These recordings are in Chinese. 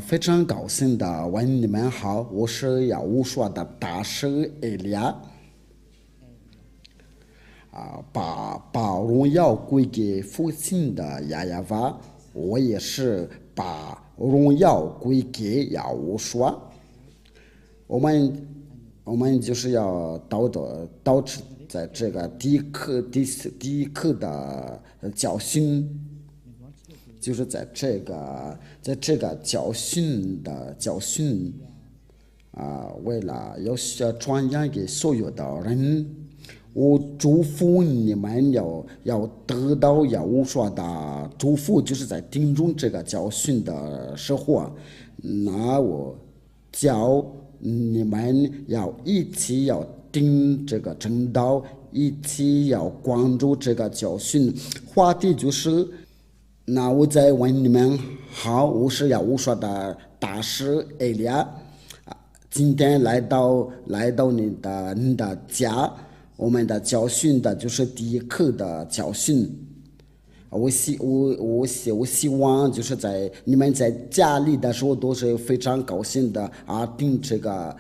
非常高兴的问你们好，我是要武说的大师艾利亚。把荣耀归给父亲的亚亚娃，我也是把荣耀归给亚乌说。我们就是要导致在这个第一课的教训，就是在这个教训为了要传扬给所有的人，我祝福你们要得到要我说的祝福，就是在听中这个教训的时候，那我教你们要一起要听这个正道，一起要关注这个教训。话题就是，那我再问你们好，我是要我说的大师艾利亚，今天来到你的家。我们的教训的就是第一课的教训。我希望就是在你们在家里的时候都是非常高兴的听这个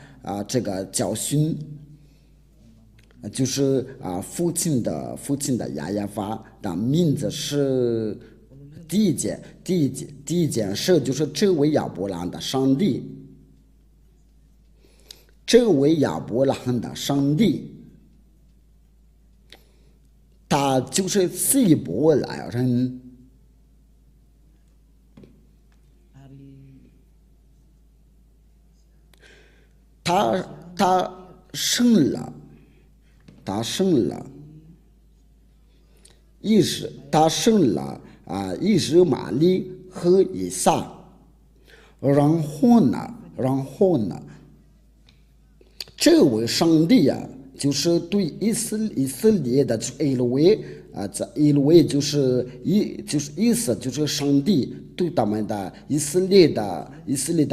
教训，就是父亲的亚亚娃的名字是第一件事，就是这位亚伯兰的上帝，他就是希伯来人，他生了以实玛利和以撒，然后呢，这位上帝就是对以色列的以色列就是意思就是上帝对他们的以色列的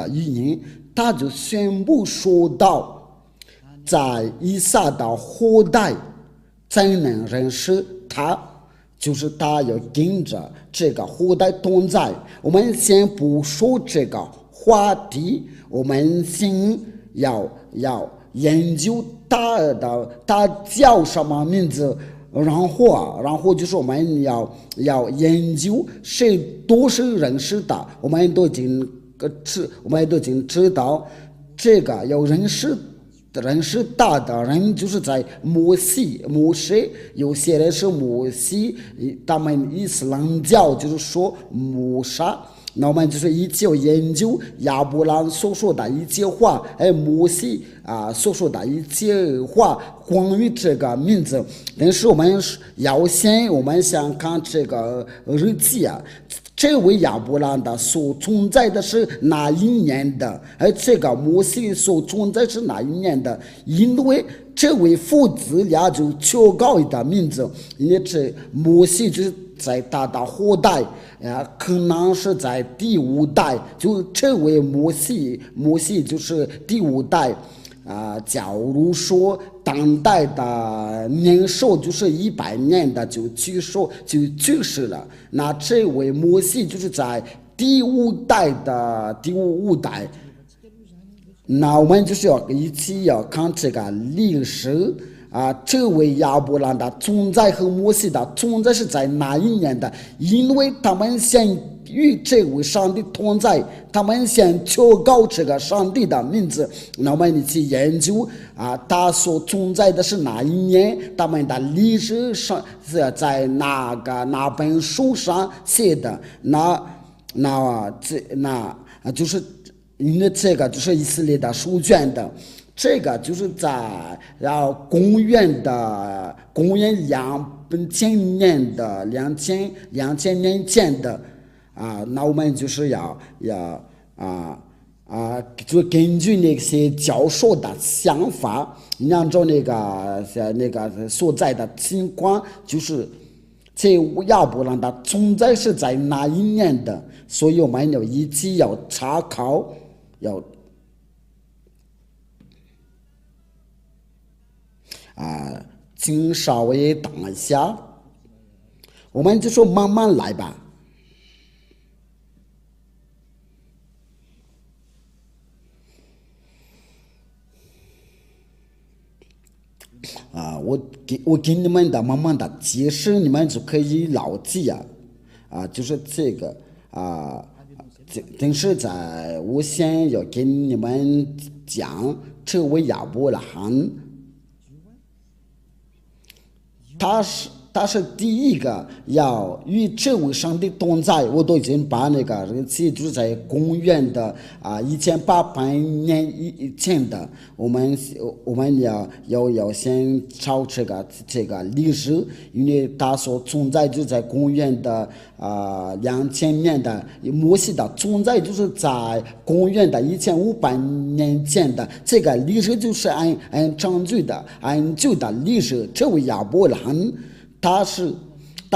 语言，他就宣布说道，在以撒的后代才能认识他，就是他要跟着这个后代同在。我们先不说这个话题，我们先要研究他叫什么名字，然后就是我们要研究谁都是认识的，我们都已经知道这个要认识大的人，就是在摩西，有些人是摩西，他们伊斯兰教就是说摩萨。那我们就是一起要研究亚伯兰所说的一切话，摩西所说的一切话，关于这个名字。但是我们先看这个日记这位亚伯兰的所存在的是哪一年的？这个摩西所存在是哪一年的？因为这位父子俩就求告的名字，因为这摩西就是在他的后代。可能是在第五代，就这位摩西就是第五代假如说当代的年寿就是100年的就去世了，那这位摩西就是在第五代。那我们就是要一起要看这个历史这位亚伯兰的存在和摩西的存在是在哪一年的？因为他们先与这位上帝同在，他们先求告这个上帝的名字。那我们一起研究他所存在的是哪一年？他们的历史上是在哪本书上写的？就是因为这个就是以色列的书卷的。这个就是在公元2000年的2000年前的那我们就是就根据那些教授的想法，按照那个所在的情况，就是这亚伯兰的存在是在哪一年的，所以我们要一起要查考，请稍微等一下，我们就说慢慢来吧。我给你们的慢慢的解释，你们就可以牢记就是这个但是在我先要给你们讲这位亚伯拉罕，他是第一个要与这位上帝同在。我都已经把那个日期就是在公元的1800年以前的，我们要先找这个历史，因为他所存在就在公元的2000年的，摩西的存在就是在公元的1500年前的，这个历史就是按证据的按旧的历史。这位亚伯拉罕他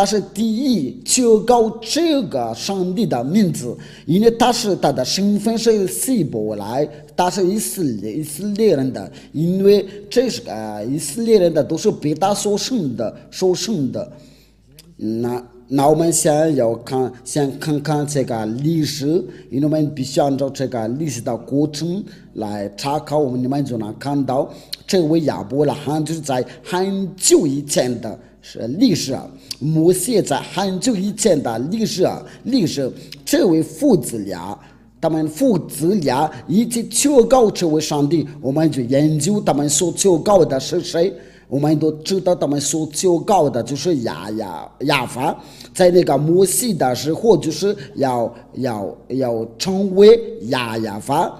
是第一求告这个上帝的名字，因为他的身份是希伯来，他是以色列人的，因为这是以色列人的都是被他所生的。那我们先看看这个历史，因为我们必须按照这个历史的过程来查考，你们就能看到这位亚伯拉罕就是在很久以前的历史摩西在很久以前的历史，这位父子俩，他们父子俩一起求告这位上帝，我们就研究他们所求告的是谁。我们都知道他们所求告的就是亚法，在那个摩西的时候就是要成为亚法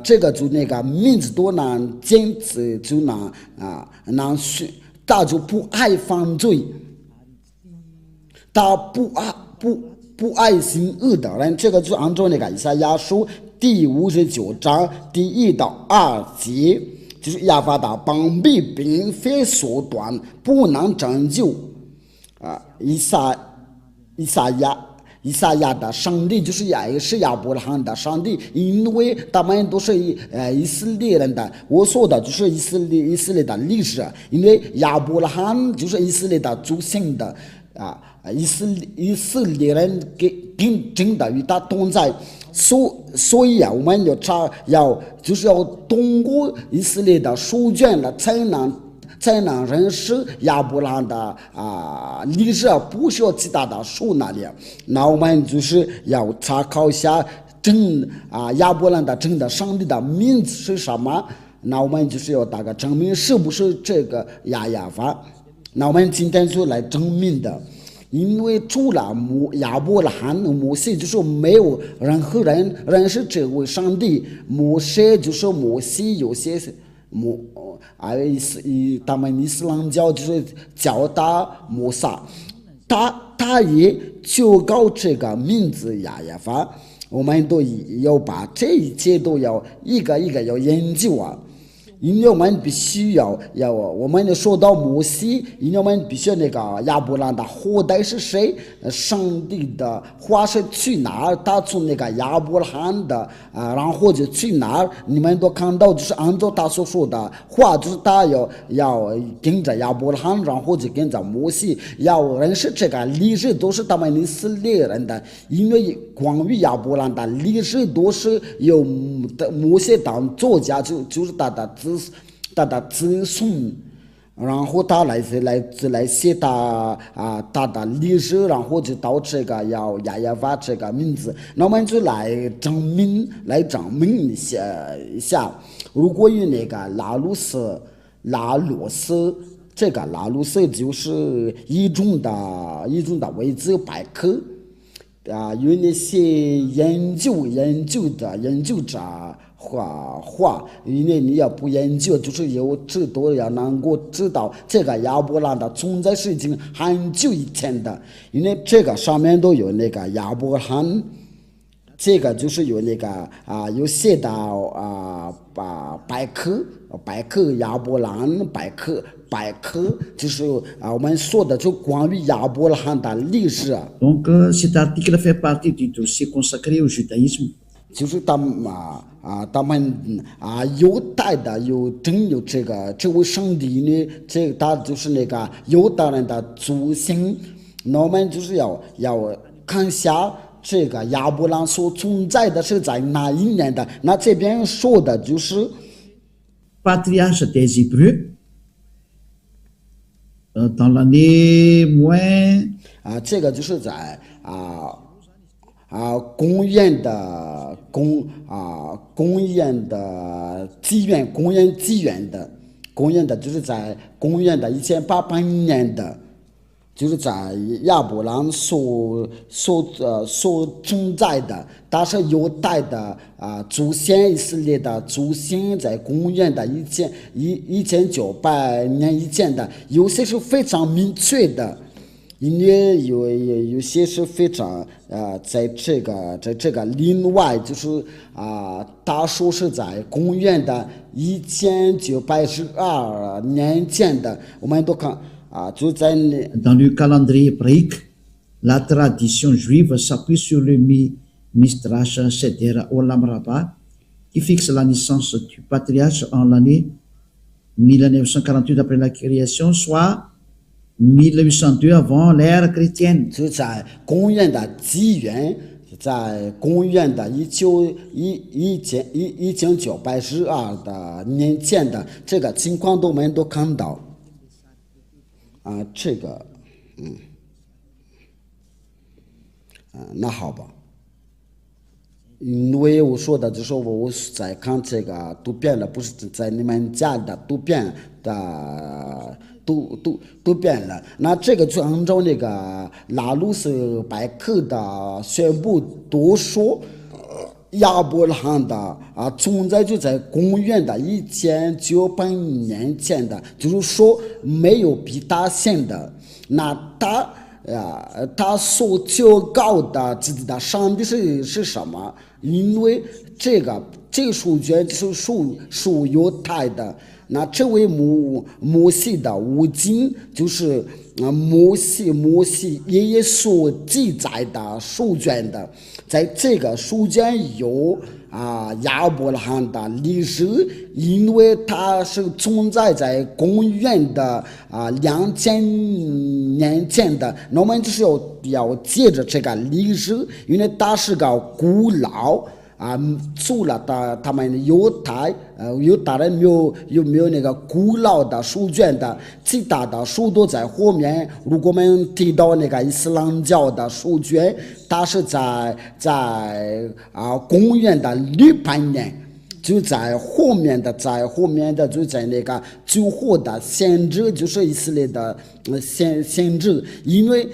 这个就那个名字多难坚持就难学，他就不爱犯罪，他不爱行恶的人，这个就按照那个以赛亚书第59章第1到2节。就是亚法的膀臂并非缩短，不能拯救以赛亚的上帝就是也是亚伯拉罕的上帝，因为他们都是以色列人的。我说的就是以色列的历史，因为亚伯拉罕就是以色列的祖先的以色列人跟真的与他同在。所以我们就是要通过以色列的书卷了，才能认识亚伯拉罕的历史，不需要其他的书那里。那我们就是要查考一下亚伯拉罕的真的上帝的名字是什么。那我们就是要大概证明是不是这个亚法。那我们今天就来证明的。因为除了亚伯拉罕、摩西，就是没有任何人认识这位上帝。摩西就是摩西，有些他们伊斯兰教就是叫他摩萨，他也求告这个名字亚法。我们都要把这一切都要一个一个要研究因为我们必须要我们说到摩西，因为我们必须那个亚伯拉罕的后代是谁，上帝的话是去哪儿，他从那个亚伯拉罕的然后就去哪儿，你们都看到就是按照他所说的话，就是他要跟着亚伯拉罕，然后就跟着摩西，要认识这个历史都是他们以色列人的，因为关于亚伯拉罕的历史都是由摩西当作家，就是他的子孙，然后他来写他的历史，然后就到这个亚法这个名字。那我们就来证明一下，如果有那个拉鲁斯，这个拉鲁斯就是一种的维基百科有那些研究者话，因为你要不研究，就是有知道要能够知道这个亚伯拉罕的存在是已经很久以前的，因为这个上面都有那个亚伯拉罕，这个就是有那个有写到百科亚伯拉罕百科就是我们说的就关于亚伯拉罕的历史Donc cet article fait partie du dossier consacré au judaïsme. 就是他们犹太的有这位上帝呢，他就是那个犹太人的祖先。那我们就是要看一下这个亚伯拉罕所存在的是在哪一年的。那这边说的就是 Patriarche des Hébreux dans l'année moins 这个就是在公元的公元的就是在公元的1800年的，就是在亚伯兰所存在的，但是犹太的祖先以色列的祖先在公元的1900年以前的，有些是非常明确的。因为有些是非常在这个另外就是他说是在公元的1912年前的，我们都看就在 dans le calendrier hébraïque, la tradition juive s'appuie sur le Midrash Seder Olam Rabbah qui fixe la naissance du patriarche en l'année 1948 après la création, soit 1802 avant l'ère chrétienne. 就在公元的纪元，在公元的1912的年前的这个情况，我们都看到这个那好吧。因为我说的就是我在看这个图片了，不是在你们家的图片的都变了。那这个就按照那个拉鲁斯百科的宣布都说，亚伯拉罕的存在就在公元的1900年前的，就是说没有比他先的。那他所求告的自己的上帝是什么？因为这个数据就是属犹太的。那这位摩西的五经就是摩西爷爷所记载的书卷的，在这个书卷有亚伯拉罕的历史，因为它是存在在公元的2000年前的，那我们就是要接着这个历史，因为它是个古老。除了他们犹太人有没有那个古老的书卷的，其他的书都在后面。如果我们提到那个伊斯兰教的书卷，它是在公元的600年，就在后面的就在那个最后的先知，就是以色列的先知，因为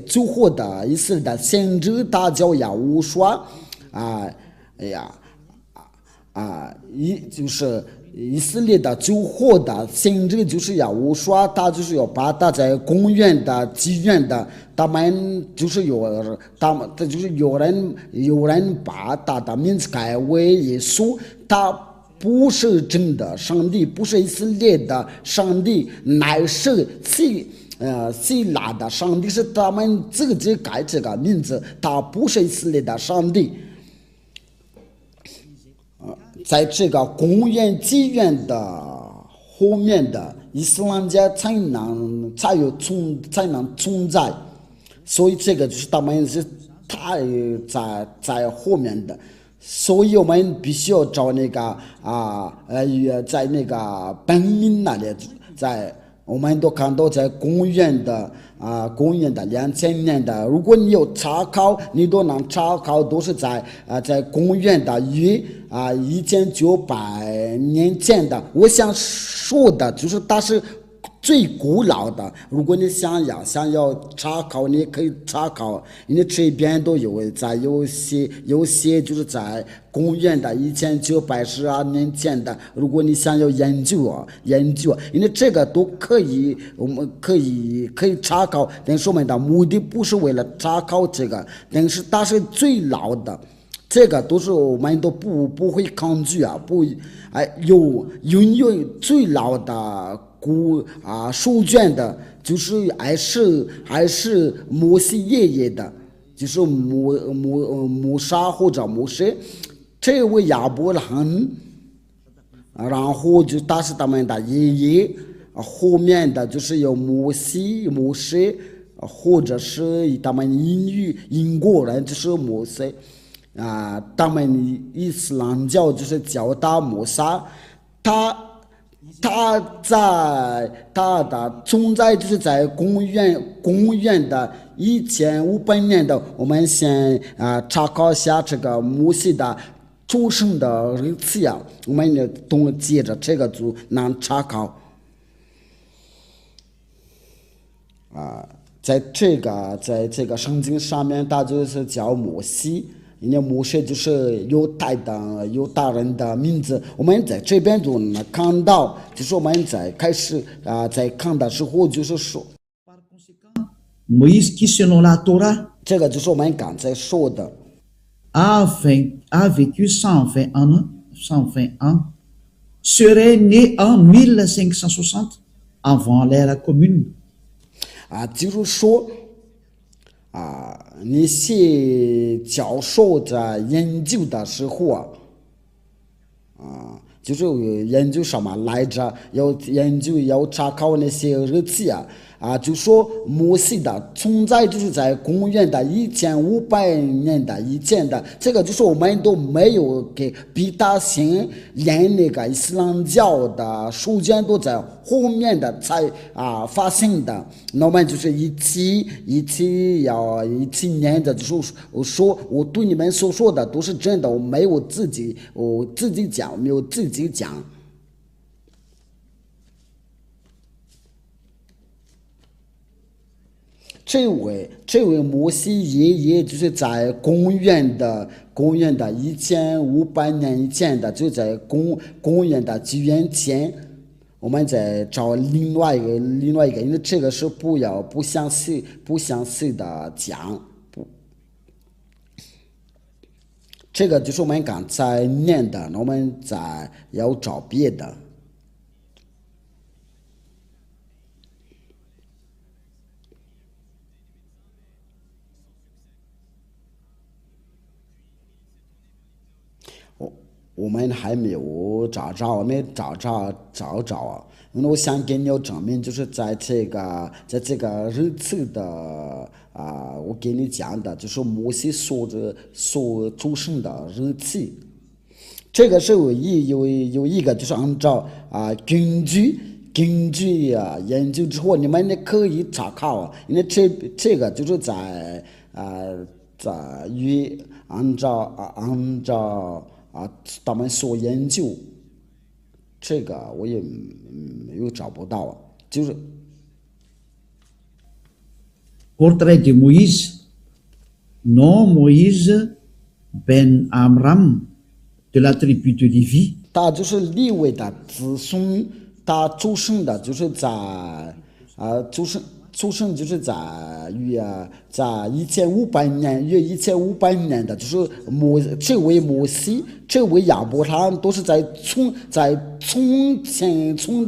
最后的以色列的先知他叫亚乌刷。就是以色列的最后的先知就是亚乌刷，他就是要把他在公元的纪元的，他们就是有人把他的名字改为耶稣，他不是真的上帝，不是以色列的上帝，乃是希腊的上帝，是他们自己改这个名字，他不是以色列的上帝。在这个公元纪元的后面的伊斯兰教才能存在，所以这个就是他们是在后面的，所以我们必须要找那个在那个本命那里，在我们都看到在公元的2000年的，如果你有查考，你都能查考，都是在公元的1900年前的。我想说的就是它是最古老的。如果你想要查考，你可以查考，因为这边都有有些就是在公元的1912年前的。如果你想要研究，因为这个都可以，我们可以查考，但是我们的目的不是为了查考这个，但是它是最老的。这个都是我们都不会抗拒拥有最老的书卷的，就是还是摩西爷爷的，就是摩沙或者摩西，这位亚伯拉罕，然后就他是他们的爷爷，后面的就是有摩西，或者是他们英国人就是摩西。他们伊斯兰教就是叫他摩萨，它的存在就是在公元的1500年的，我们先查考一下这个摩西的出生的日期呀，我们也都接着这个就能查考在这个圣经上面，它就是叫摩西。人家摩西就是犹大人的名字，我们在这边就能看到，就是我们在开始在看的时候，就是说， Moïse qui selon la Torah 这个就是我们刚才说的 a vécu 120 ans, serait né en 1560 avant l'ère commune. 就是说那些教授在研究的时候就是研究什么来着？要查考那些日期就说摩西的存在就是在公元的1500年的以前的，这个就是我们都没有给比他先连那个伊斯兰教的书卷都在后面的才发现的。那我们就是一起念的，就是说我对你们所说的都是真的，我没有自己讲，没有自己讲。这位摩西爷爷就是在公元的1500年以前的，就在公元的纪元前，我们再找另外一个，因为这个是不详细的讲，这个就是我们刚才念的，我们再要找别的。我们还没有找着，我们找因为我想给你证明，就是在这个日期的我给你讲的，就是摩西所出生的日期。这个是有一个，就是按照根据研究之后，你们也可以查考因为这个就是在按照他们所研究，这个我也没有找不到就是 Portrait de Moïse, nom Moïse ben Amram de la tribu de Lévi. 他就是利未的子孙，他出生的就是在出生就是在1500年的，就是这位摩西，这位亚伯拉罕都是在从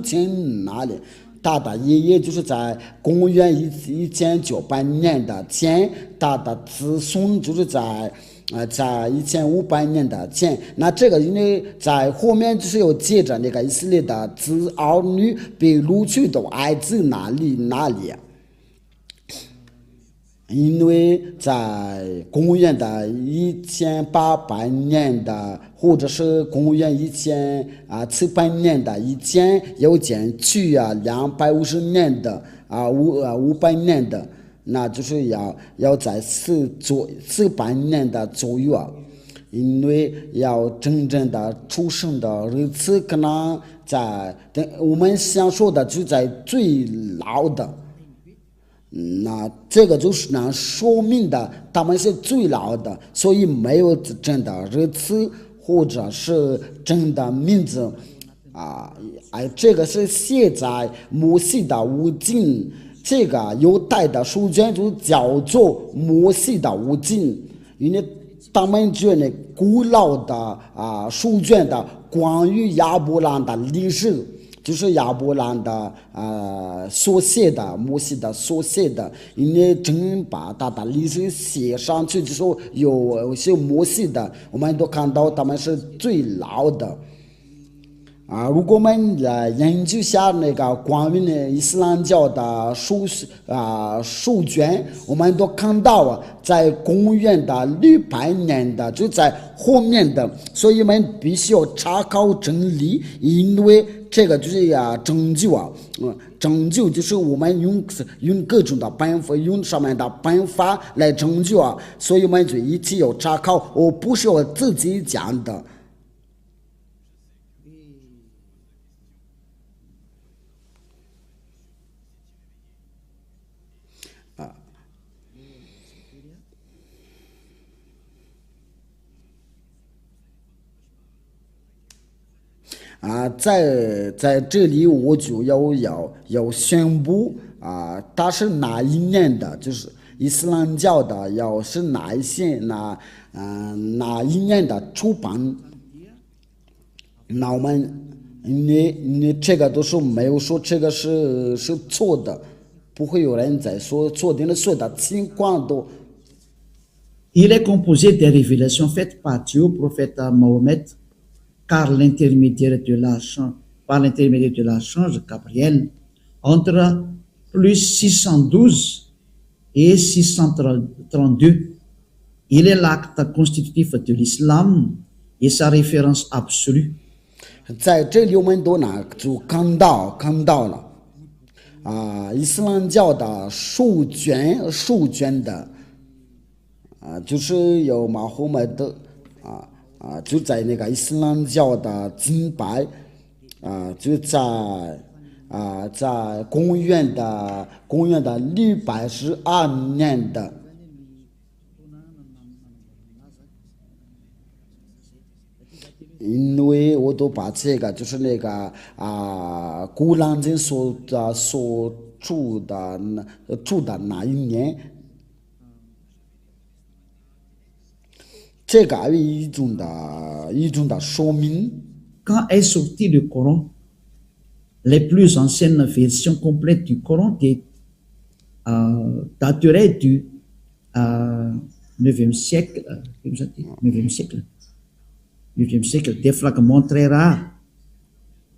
前那里，他的爷爷就是在公元1900年的前，他的子孙就是在1500年的前。那这个因为在后面就是有接着那个以色列的儿女被掳去到埃及那里。因为在公元的1800年的，或者是公元1700年的以前，有减去250年的500年的，那就是要在400年的左右因为要真正的出生的日子，可能我们想说的就在最老的。那这个就是能说明的，他们是最老的，所以没有真的日子或者是真的名字这个是写在摩西的五经，这个犹太的书卷就叫做摩西的五经，因为他们觉得古老的书卷的关于亚伯兰的历史。就是亚伯兰的所写的，摩西的所写的，因为真把他的历史写上去，就说有些摩西的，我们都看到他们是最老的如果我们来研究下那个关于呢伊斯兰教的书卷，我们都看到在公元的600年的就在后面的，所以我们必须要查考真理，因为这个就是拯救拯救就是我们用各种的办法，用上面的办法来拯救所以我们就一起要查考，我不是我自己讲的。在这里我就要宣布它是哪一年的，就是伊斯兰教的要是哪一年的出版，那我们你这个都是没有说这个是错的，不会有人在说错的，所有的情况都。Il est composé des révélations faites par Dieu au prophète Mohammed par l'intermédiaire de l'archange Gabriel entre plus 612 et 632. Il est l'acte constitutif de l'islam et sa référence absolue. 在这里我们都就看到了伊斯兰教的书卷的就是有马后麦德就在那个伊斯兰教的敬拜就在公元的612年的。因为我都把这个就是那个古兰经所住的那一年，这个有一种的说明。Quand est sorti le Coran, les plus anciennes versions complètes du Coran dateraient du 9e siècle. 9e siècle, des fragments très rares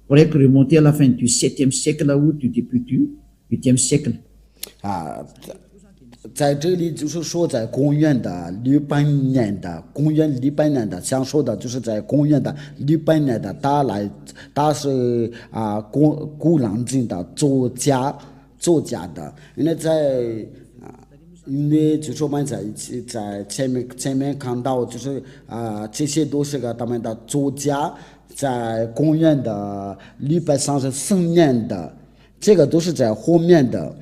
pourraient remonter à la fin du 7e siècle ou du début du 8e siècle. 在这里就是说在公元的600年的想说的就是在公元的600年的他是古兰经的作家的，因为就是我们在前面看到就是这些都是他们的作家，在公元的634年的，这个都是在后面的。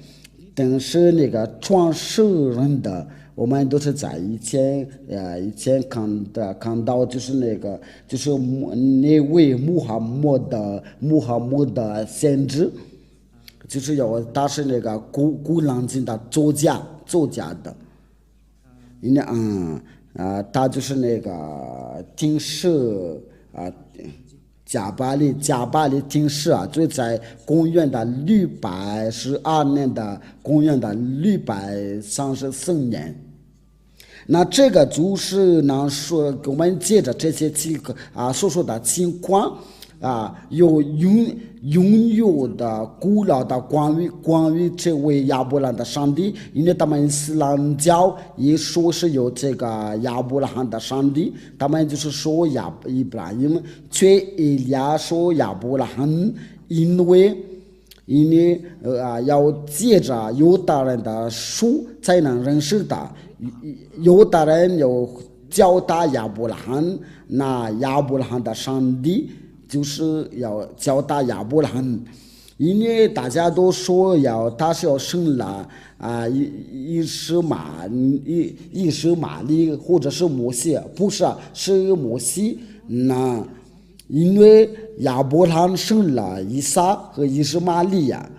但是那个创始人的，我们都是在以前看到就是那位穆罕默德先知，就是他是那个古兰经的作家的，因为他就是那个定世加巴利定世就在公元的612年的公元的634年。那这个就是能说我们借着这些所说的情况有拥有的古老的关于这位亚伯拉罕的上帝，因为他们伊斯兰教也说是有这个亚伯拉罕的上帝，他们就是说伊布拉欣，却以利亚说亚伯拉罕，因为要借着犹大人的书才能认识他，犹大人要教导亚伯拉罕，那亚伯拉罕的上帝就是要教导亚伯拉罕，因为大家都说他是要生了伊什玛利或者是摩西，不是是摩西。那因为亚伯拉罕生了以撒和以实玛利亚，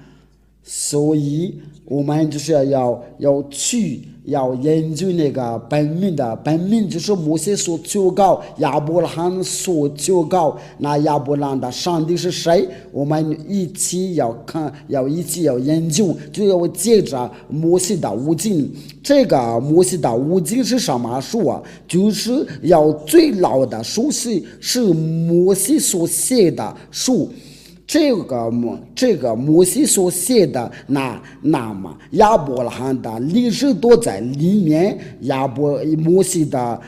所以我们就是要研究那个本命就是摩西所求告，亚伯拉罕所求告，那亚伯拉罕的上帝是谁？我们一起要研究，就要借着摩西的五经。这个摩西的五经是什么书啊？就是要最老的书是摩西所写的书。这个摩西所写的那么亚伯拉罕的历史都在里面，摩西的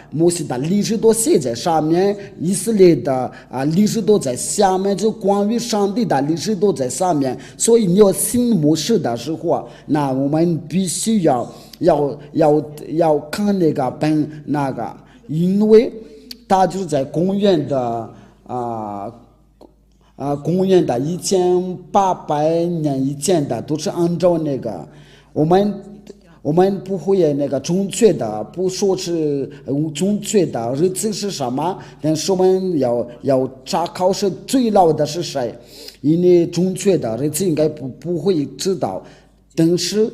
历史都写在上面，以色列的历史都在下面，就关于上帝的历史都在上面。所以你要信摩西的时候，那我们必须要看那个，因为他就是在公元的1800年以前的都是按照那个，我们不会那个准确的，不说是准确的日子是什么，但是我们要查考是最老的是谁，因为准确的日子应该不会知道，但是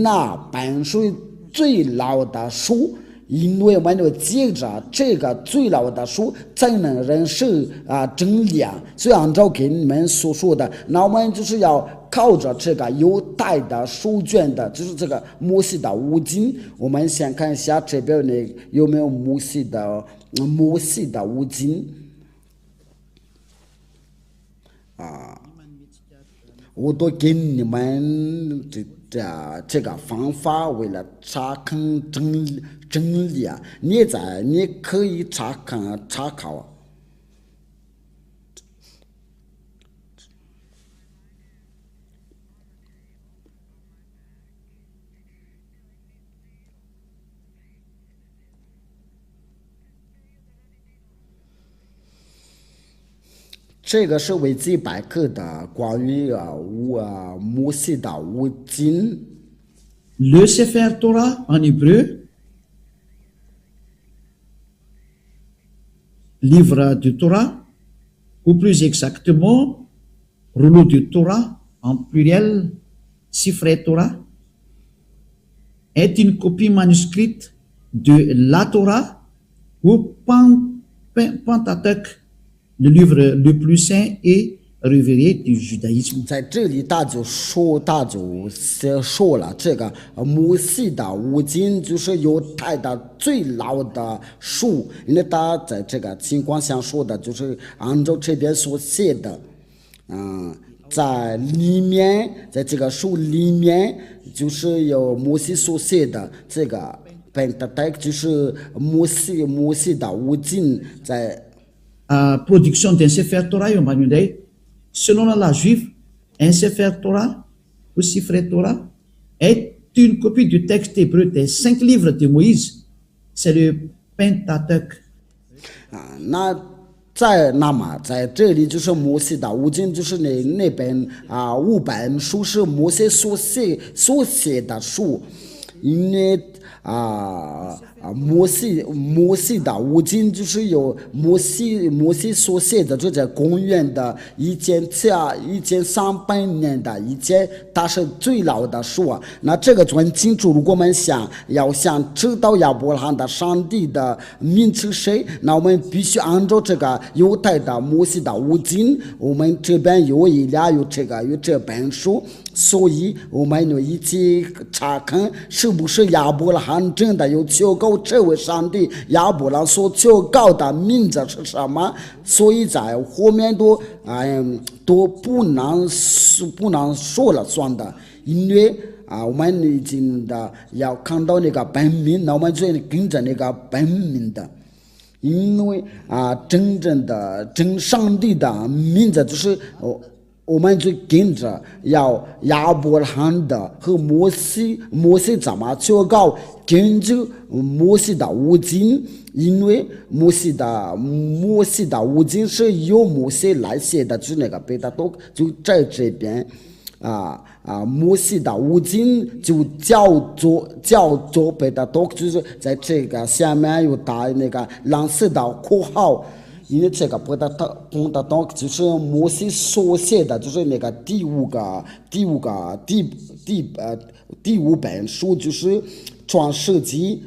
那本书最老的书。因为我们要借着这个最老的书才能认识真理啊，所以按照给你们所说的，那我们就是要靠着这个犹太的书卷的，就是这个摩西的五经。我们先看一下这边有没有摩西的五经我都给你们这个方法，为了查看真理啊，你可以查考。这个是维基百科的关于摩西的五经。Le Sefer Torah en hébreu, livre du Torah, ou plus exactement, rouleau du Torah en pluriel, Sifrei Torah, est une copie manuscrite de la Torah ou Pentateuch, le livre le plus saint et révéré du judaïsme. 在这里他就说了，这个摩西的五经就是犹太的最老的书，因为他在这个情况下说的就是按照这边所写的，在这个书里面就是有摩西所写的这个Pentateuch，就是摩西的五经在。Production d'un Sefer Torah, selon la loi juive, un Sefer Torah ou Sifrei Torah est une copie du texte hébreu des 5 livres de Moïse. C'est le Pentateuch. 那么在这里就是摩西的五经，就是那本5本书是摩西所写的书，因为摩西的五经就是有摩西所写的，就在公元的1300年的以前，它是最老的书啊。那这个就很清楚，如果我们想知道亚伯拉罕的上帝的名是谁，那我们必须按照这个犹太的摩西的五经，我们这边有这本书。所以我们就一起查看是不是亚伯拉罕真的有求告这位上帝，亚伯拉罕所求告的名字是什么？所以在后面都不能说了算的，因为我们已经要看到那个本名，那我们就跟着那个本名的。因为真正的真上帝的名字就是我们就跟着亚伯拉罕的和摩西怎么求告，根据摩西的五经，因为摩西的五经是由摩西来写的，就是那个贝塔多就在这边摩西的五经就叫做贝塔多，就是在这个下面有打那个蓝色的括号。因为这个不得到就是摩西所写的，就是那个第五本书，就是创世纪、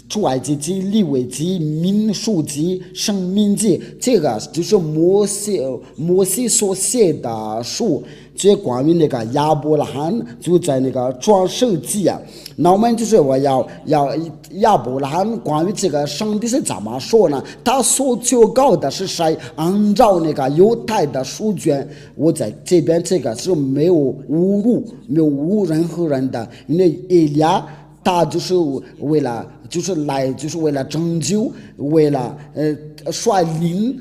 出埃及记、利未记、民数记、申命记，这个就是摩西所写的书。这关于那个亚伯拉罕就在那个创世纪啊，那我们就是我要亚伯拉罕关于这个上帝是怎么说呢？他所求告的是谁？按照那个犹太的书卷，我在这边这个是没有侮辱任何人的，因为以利亚他就是为了拯救，为了率领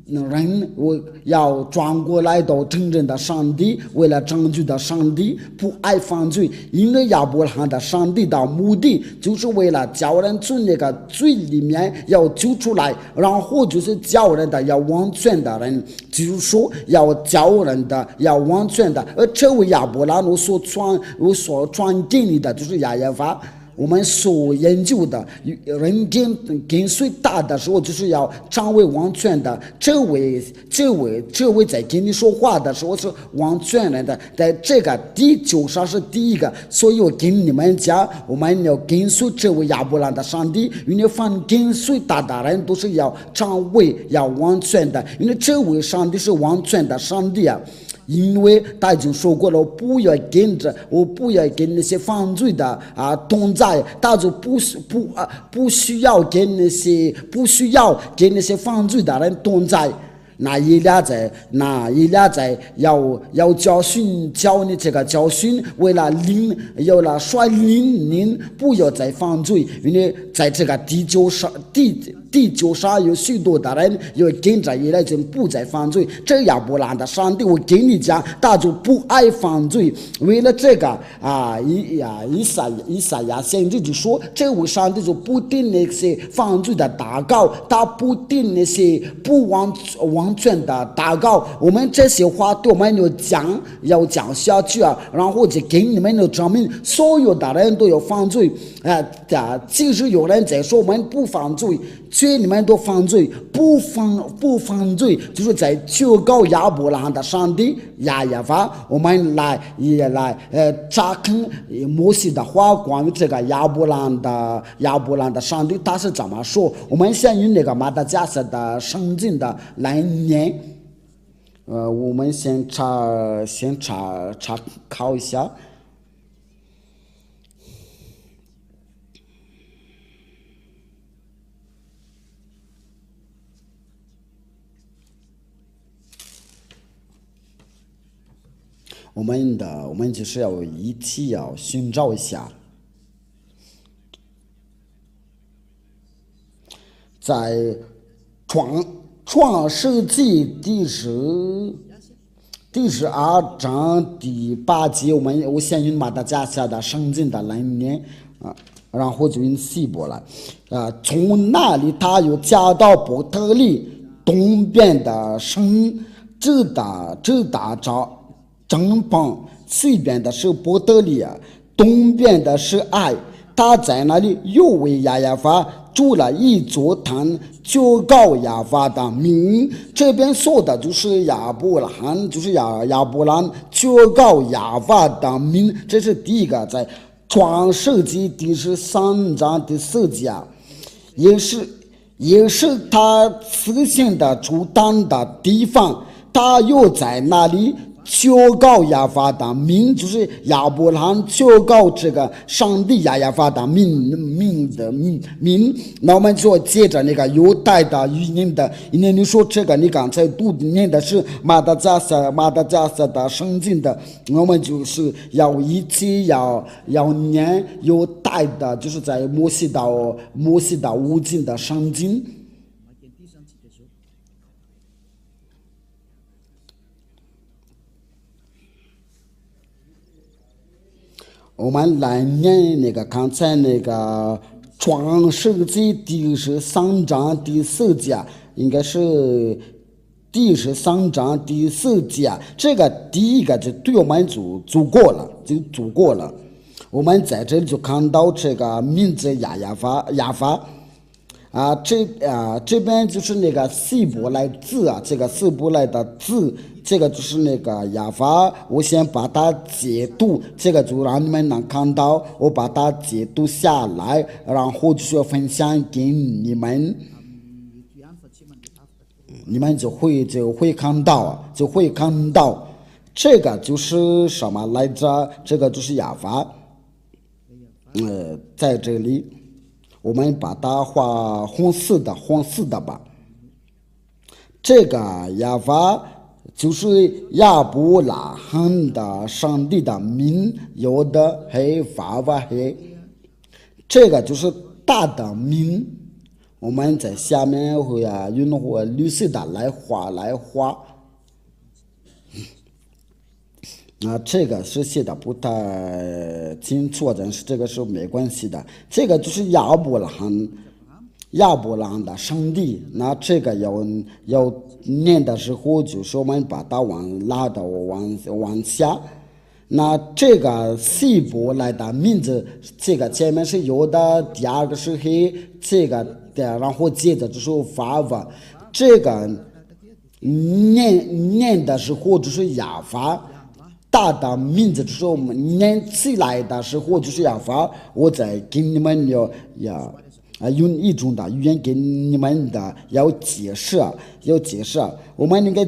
人，我要转过来到真正的上帝，为了拯救的上帝，不爱犯罪。因为亚伯拉罕的上帝的目的就是为了叫人从那个罪里面要救出来，然后就是叫人的要完全的人，就是说要叫人的要完全的。而这位亚伯拉罕我所传给你的就是亚耶法。我们所研究的人跟随大的时候，就是要成为完全的。这位在跟你说话的时候是完全人的，在这个地球上是第一个。所以我跟你们讲，我们要跟随这位亚伯拉罕的上帝，因为凡跟随他的人都是要成为要完全的，因为这位上帝是完全的上帝啊。因为他已经说过了，我不要跟那些犯罪的同在，他就不需要跟那些犯罪的人同在。那伊俩在要教你这个教训，为了率领您不要再犯罪，因为在这个地球上有许多的人要跟着伊俩就不再犯罪。这亚伯拉罕的上帝，我跟你讲，他就不爱犯罪。为了这个以赛亚先知就说，这位上帝就不定那些犯罪的祷告，他不定那些不完全的祷告。我们这些话对我们要讲下去啊，然后就给你们的证明，所有的人都有犯罪即使有人在说我们不犯罪，却你们都犯罪，不犯罪，就是在求告亚伯拉罕的上帝亚耶法。我们也来查看摩西的话，关于这个亚伯拉罕的上帝他是怎么说。我们先用那个马达加斯的圣经的来念。我们先查考一下。我们就是要一起要寻找一下，在创世纪第12章第8节，我先用马达加斯加的圣经的来念然后就用希伯来从那里他又加到伯特利东边的城，这大正邦，西边的是伯特利东边的是爱。他在那里又为亚耶法筑了一座坛，求告亚法的名。这边说的就是亚伯拉罕，就是亚伯拉罕求告亚法的名。这是第一个，在创世纪第13章第4节也是他此行的出坛的地方。他又在那里求告亚法的名，就是亚伯拉罕求告这个上帝亚耶法的名。那我们就接着那个犹太的语音的，因为你说这个你刚才读念的是马达加斯的圣经的，我们就是要一起要念犹太的，就是在摩西的五经的圣经。我们来念那个刚才那个创世纪第13章第4节，应该是第13章第4节。这个第一个就对我们就足够了。我们在这里就看到这个名字亚法，这边就是那个希伯来字啊，这个希伯来的字，这个就是那个亚法，我先把它解读，这个就让你们能看到，我把它解读下来，然后就是分享给你们，你们就会看到，这个就是什么来着？这个就是亚法，在这里。我们把它画红色的吧。这个亚法就是亚伯拉罕的上帝的名，有的黑法法黑，这个就是大的名。我们在下面会用绿色的来画。这个是写的不太清楚，但是这个是没关系的。这个就是亚伯拉罕的上帝。那这个要念的时候，就是我们把它拉到往下。那这个希伯来的名字，这个前面是有的，第二个是黑，这个然后接着就是法法。这个念的时候就是亚法。大的名字就是我们念起来的时候就是亚法，我在给你们用一种的语言给你们的要解释。我们那个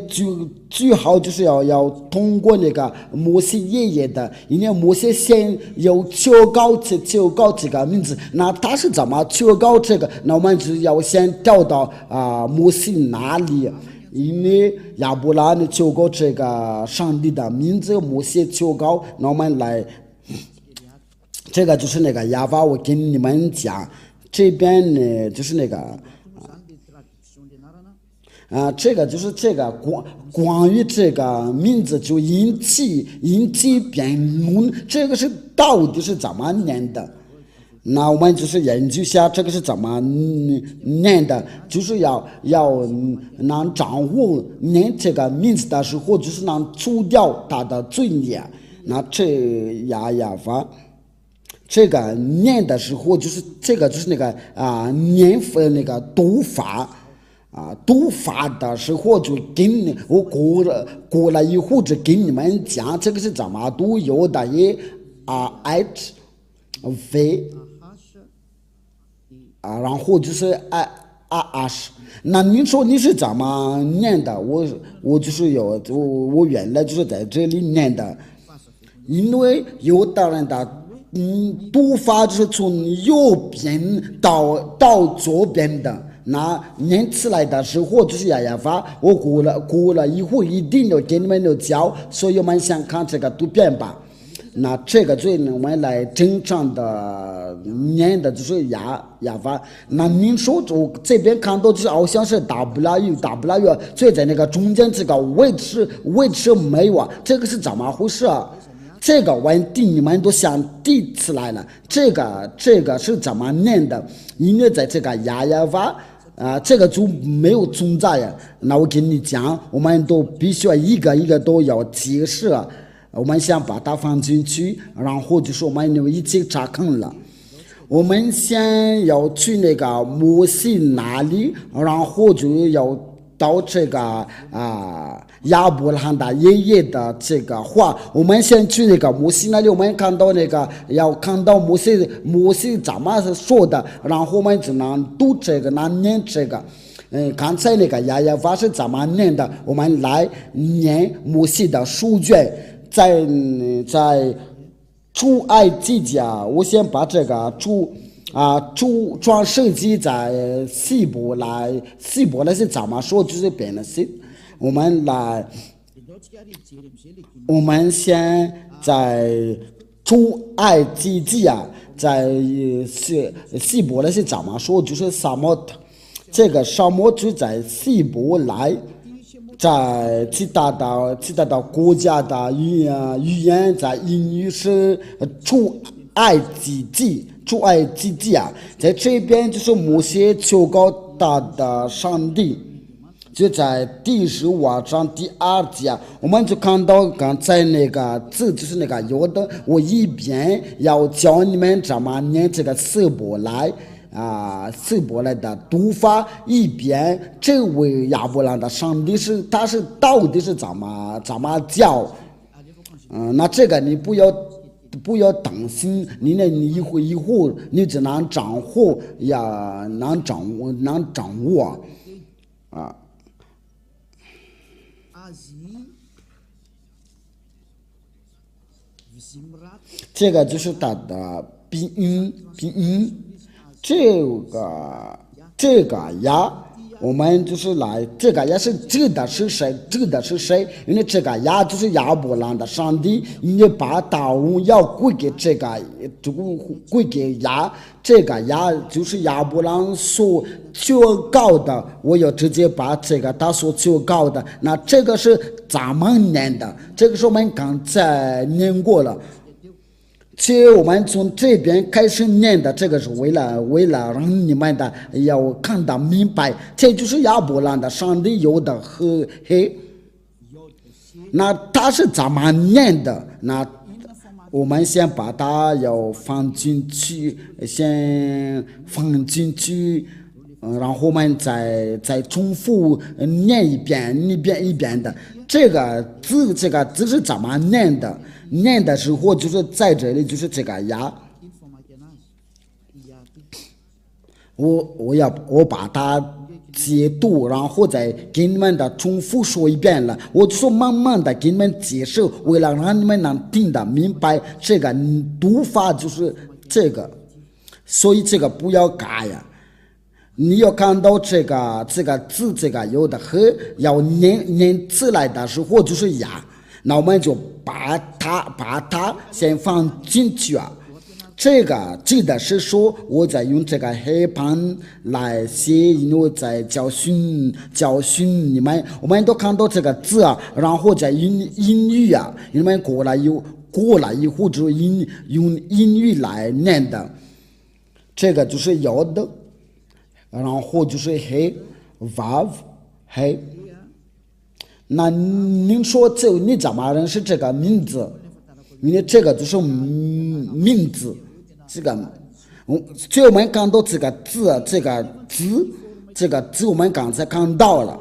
最好就是要通过那个摩西爷爷的，因为摩西先要求告这个名字，那他是怎么求告这个？那我们就要先调到摩西那里。因为亚伯拉罕求告这个上帝的名字，摩西求告，那我们来，这个就是那个亚法，我跟你们讲，这边呢就是那个，这个就是这个关于这个名字就引起辩论，这个是到底是怎么念的？那我们就是研究一下这个是怎么念的，就是要能掌握念这个名字的时候，就是能除掉它的罪孽。那这亚法，这个念的时候，就是这个就是那个念法那个读法。读法的时候就跟我过了以后就跟你们讲这个是怎么读，有的也h v。然后就是那你说你是怎么念的？我就是我原来就是在这里念的，因为有的人的读法就是从右边到左边的，那念起来的时候就是亚法，我过了以后一定要给你们教，所以我们先看这个图片吧。那这个最我们来正常的念的就是亚法。那您说这边看到就是好像是 W， 所以在那个中间这个位置没有这个是怎么回事啊？这个问题你们都想提起来了，这个是怎么念的？因为在这个亚法这个就没有存在呀。那我跟你讲，我们都必须要一个一个都要解释。我们先把它放进去，然后就是我们一起查看了。我们先要去那个摩西那里，然后就要到这个亚伯拉罕的爷爷的这个话。我们先去那个摩西那里，我们看到那个要看到摩西怎么说的，然后我们就能读这个，能念这个。刚才那个亚法是怎么念的？我们来念摩西的书卷。在出埃及记我先把这个创世纪在希伯来是怎么说？就是变了是，我们先在出埃及记在希伯来是怎么说？就是沙漠，这个沙漠就在希伯来。在其他的国家的语言，在英语是出埃及记在这边就是摩西求告他的上帝，就在第15章第2节我们就看到刚才那个字就是那个有的，我一边要教你们怎么念这个希伯来希伯来的读法，一边这位亚伯兰的上帝他是到底是怎么叫？那这个你不要担心，你一会你只能掌握呀，能掌握啊。这个就是它的鼻音，这个呀，我们就是来这个呀是指的是谁？因为这个呀就是亚伯兰的上帝，你把大荣耀归给归给呀，这个呀就是亚伯兰所求告的，我要直接把这个他所求告的，那这个是咱们念的，这个是我们刚才念过了。其实我们从这边开始念的，这个是为了让你们的要看得明白，这就是亚伯兰的上帝有的和黑。那他是怎么念的？那我们先把它要放进去，然后我们再重复念一遍的。这个字是怎么念的？念的时候就是在这里，就是这个呀。我把它解读，然后再给你们的重复说一遍了。我就说慢慢的给你们解释，为了让你们能听得明白，这个读法就是这个，所以这个不要改呀。你要看到这个字，这个有的和要念出来的时候就是呀。那我们就把它先放进去啊。这个记得是说我在用这个黑板来写，因为在教训你们，我们都看到这个字啊，然后在英语啊，你们过来以后就用英语来念的，这个就是有的，然后就是黑 vav 黑。那您说你怎么认识这个名字？因为这个就是名字，这个所以我们看到这个字我们刚才看到了，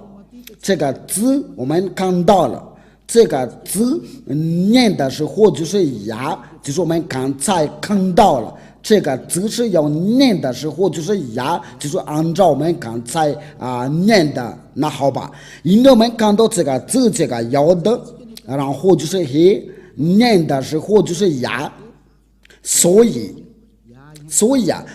这个字我们看到了，这个字念的时候就是呀，就是我们刚才看到了。这个字是要念的时候就是呀，就是按照我们刚才念的，那好吧。因为我们看到这个字这个要的，然后就是黑，念的时候就是呀，所以啊，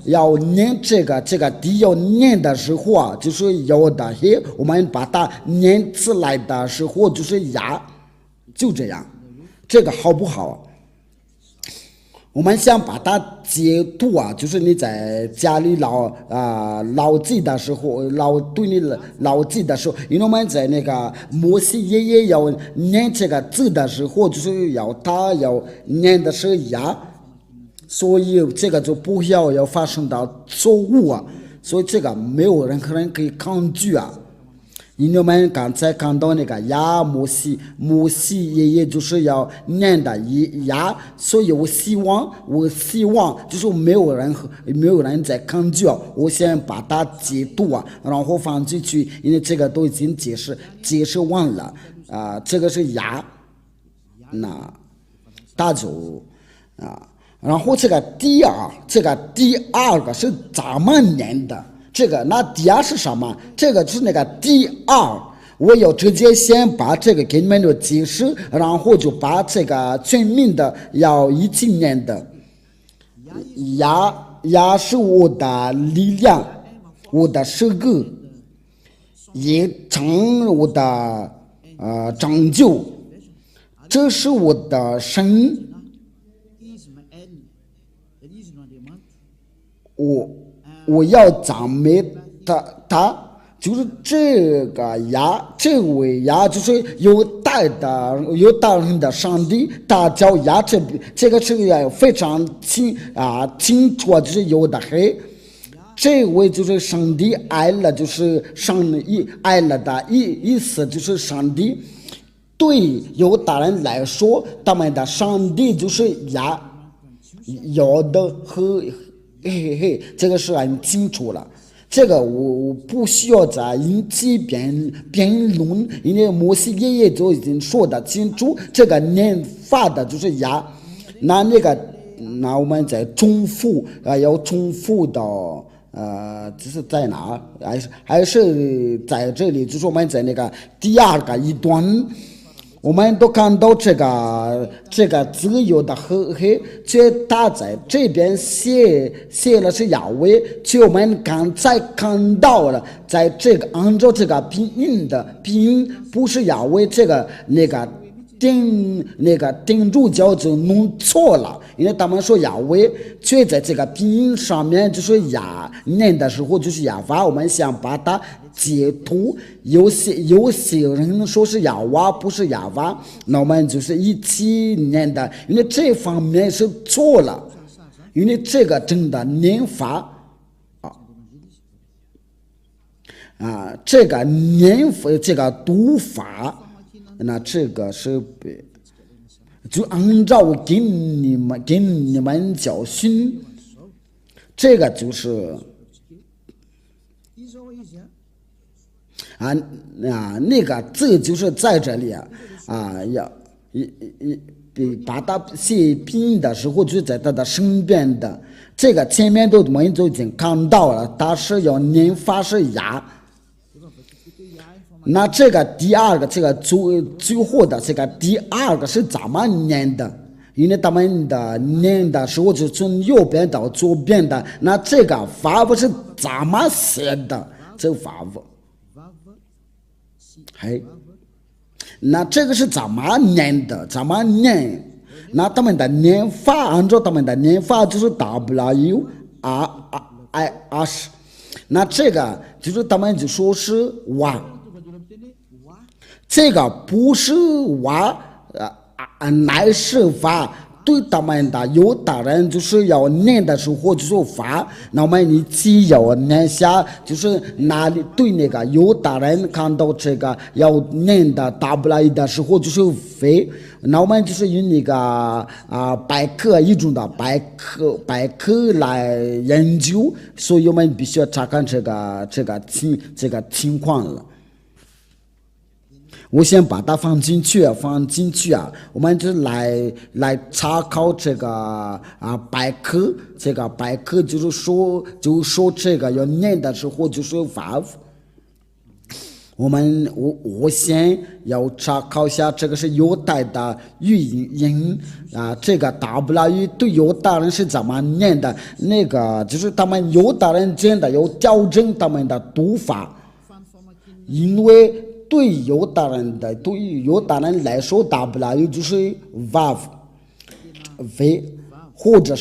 要念这个地要念的时候啊，就是要的黑，我们把它念出来的时候就是呀，就这样，这个好不好？我们想把它解读啊，就是你在家里牢记的时候，牢记的时候，因为我们在那个摩西爷爷要念这个字的时候，就是要念的是呀，所以这个就不要发生到错误啊，所以这个没有任何人可以抗拒啊。因为我们刚才看到那个呀，摩西爷爷就是要念的呀，所以我希望就是没有人在抗拒啊，我先把它解读啊，然后放进去，因为这个都已经解释完了这个是呀，那大就然后这个第二个是怎么念的？这个那第二是什么？这个就是那个第二，我要直接先把这个给你们的解释，然后就把这个全名的要一起念的。呀是我的力量，我的诗歌，也成我的拯救，这是我的神。我要赞美他，就是这个呀，这位呀，就是有大人的上帝，他叫呀，这个是非常清楚，就是有的黑。这位就是上帝爱了，就是爱了的意思，就是上帝对犹大人来说，他们的上帝就是呀，有的和这个是很清楚了。这个我不需要再引起辩论，因为摩西爷爷就已经说得清楚，这个念法的就是牙，那我们再重复要重复到这是在哪？还是在这里？就是我们在那个第二个一段。我们都看到这个自由的和黑，却他在这边写了是亚威，却我们刚才看到了，在这个按照这个拼音不是亚威，这个定住脚就弄错了，因为他们说亚威，却在这个拼音上面就是念的时候就是亚法，我们想把它解读，有些人说是亚娃不是亚娃，那我们就是一起念的，因为这方面是错了，因为这个真的念法这个念法这个读法，那这个是就按照给你们教训，这个就是那个字就是在这里要把它写拼的时候就在它的身边的，这个前面我们都已经看到了，它是要念法是牙。那这个第二个这个最后的这个第二个是怎么念的？因为他们的念的时候就从右边到左边的，那这个法不是怎么写的？这个法不，那这个是怎么念的？怎么念？那他们的念法，按照他们的念法就是 W R I S， 那这个就是他们就说是哇。这个不是哇乃是法，对他们的犹大人就是要念的时候就是法，那么你只要念下，就是哪里对那个犹大人看到这个要念的W的时候就是非，那我们就是用那个百科一种的百科来研究，所以我们必须要查看这个情况了。我先把它放进去我们就来查考这个百科，这个百科就是说这个要念的时候就是法。我先要查考一下这个是犹太的语音这个 W 对犹太人是怎么念的？那个就是他们犹太人真的要调整他们的读法，因为对于犹大人来说 W 就是 Vav 或者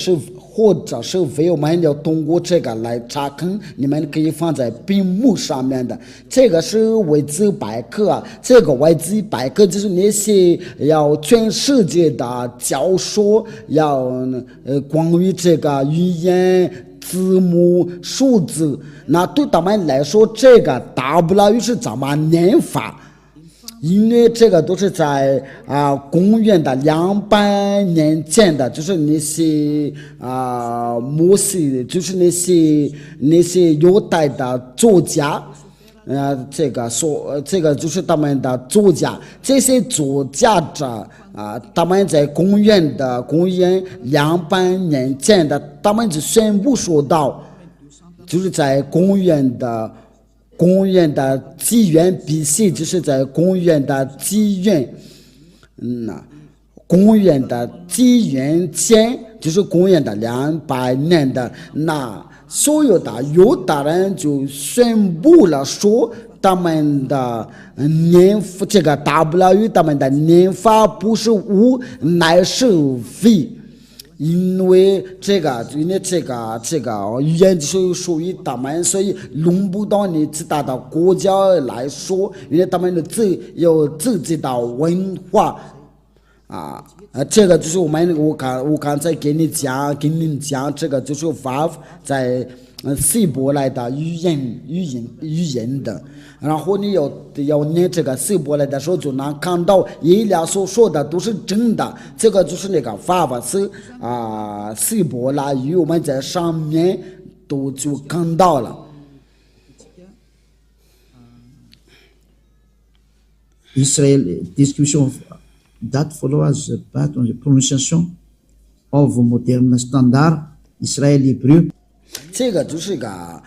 是 V， 我们要通过这个来查看，你们可以放在屏幕上面的。这个是维基百科这个维基百科就是那些要全世界的教授要关于这个语言字母数字，那对他们来说这个 W 是怎么念法？因为这个都是在公元的200年前的，就是那些摩西，就是那些犹太的作家，这个就是他们的作家，这些作家者他们在公元200年前的，他们就宣布说到，就是在公元的纪元 BC， 就是在公元的纪元前，就是公元的200年的，那所有的犹大人就宣布了说，他们的这个 W 他们的念法不是无，乃是 V。因为这个语言就是属于他们，所以轮不到你其他的国家来说，因为他们有自己的文化这个就是我刚才给你讲这个就是 Vav 在希伯来的语言的。然后你要念这个希伯来的时候，就能看到以利亚所说的都是真的。这个就是那个法是希伯来语，我们在上面都就看到了。Israël, discussion that follows part on the pronunciation of modern standard Israël hébreu. 这个就是个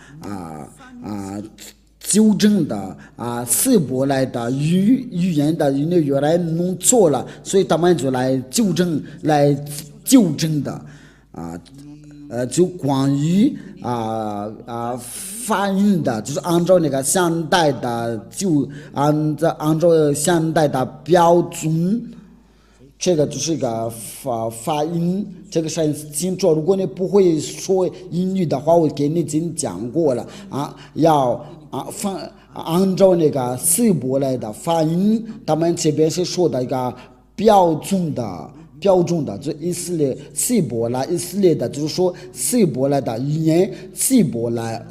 纠正的希伯来的语言的，因为原来弄错了，所以他们就来纠正的就关于发音的，就是按照那个现代的，就按照现代的标准。这个就是一个发音，这个是经常，如果你不会说英语的话，我给你已经讲过了要按照那个希伯来的发音，他们这边是说的一个标准的，就希伯来以色列的，就是说希伯来的语言，希伯来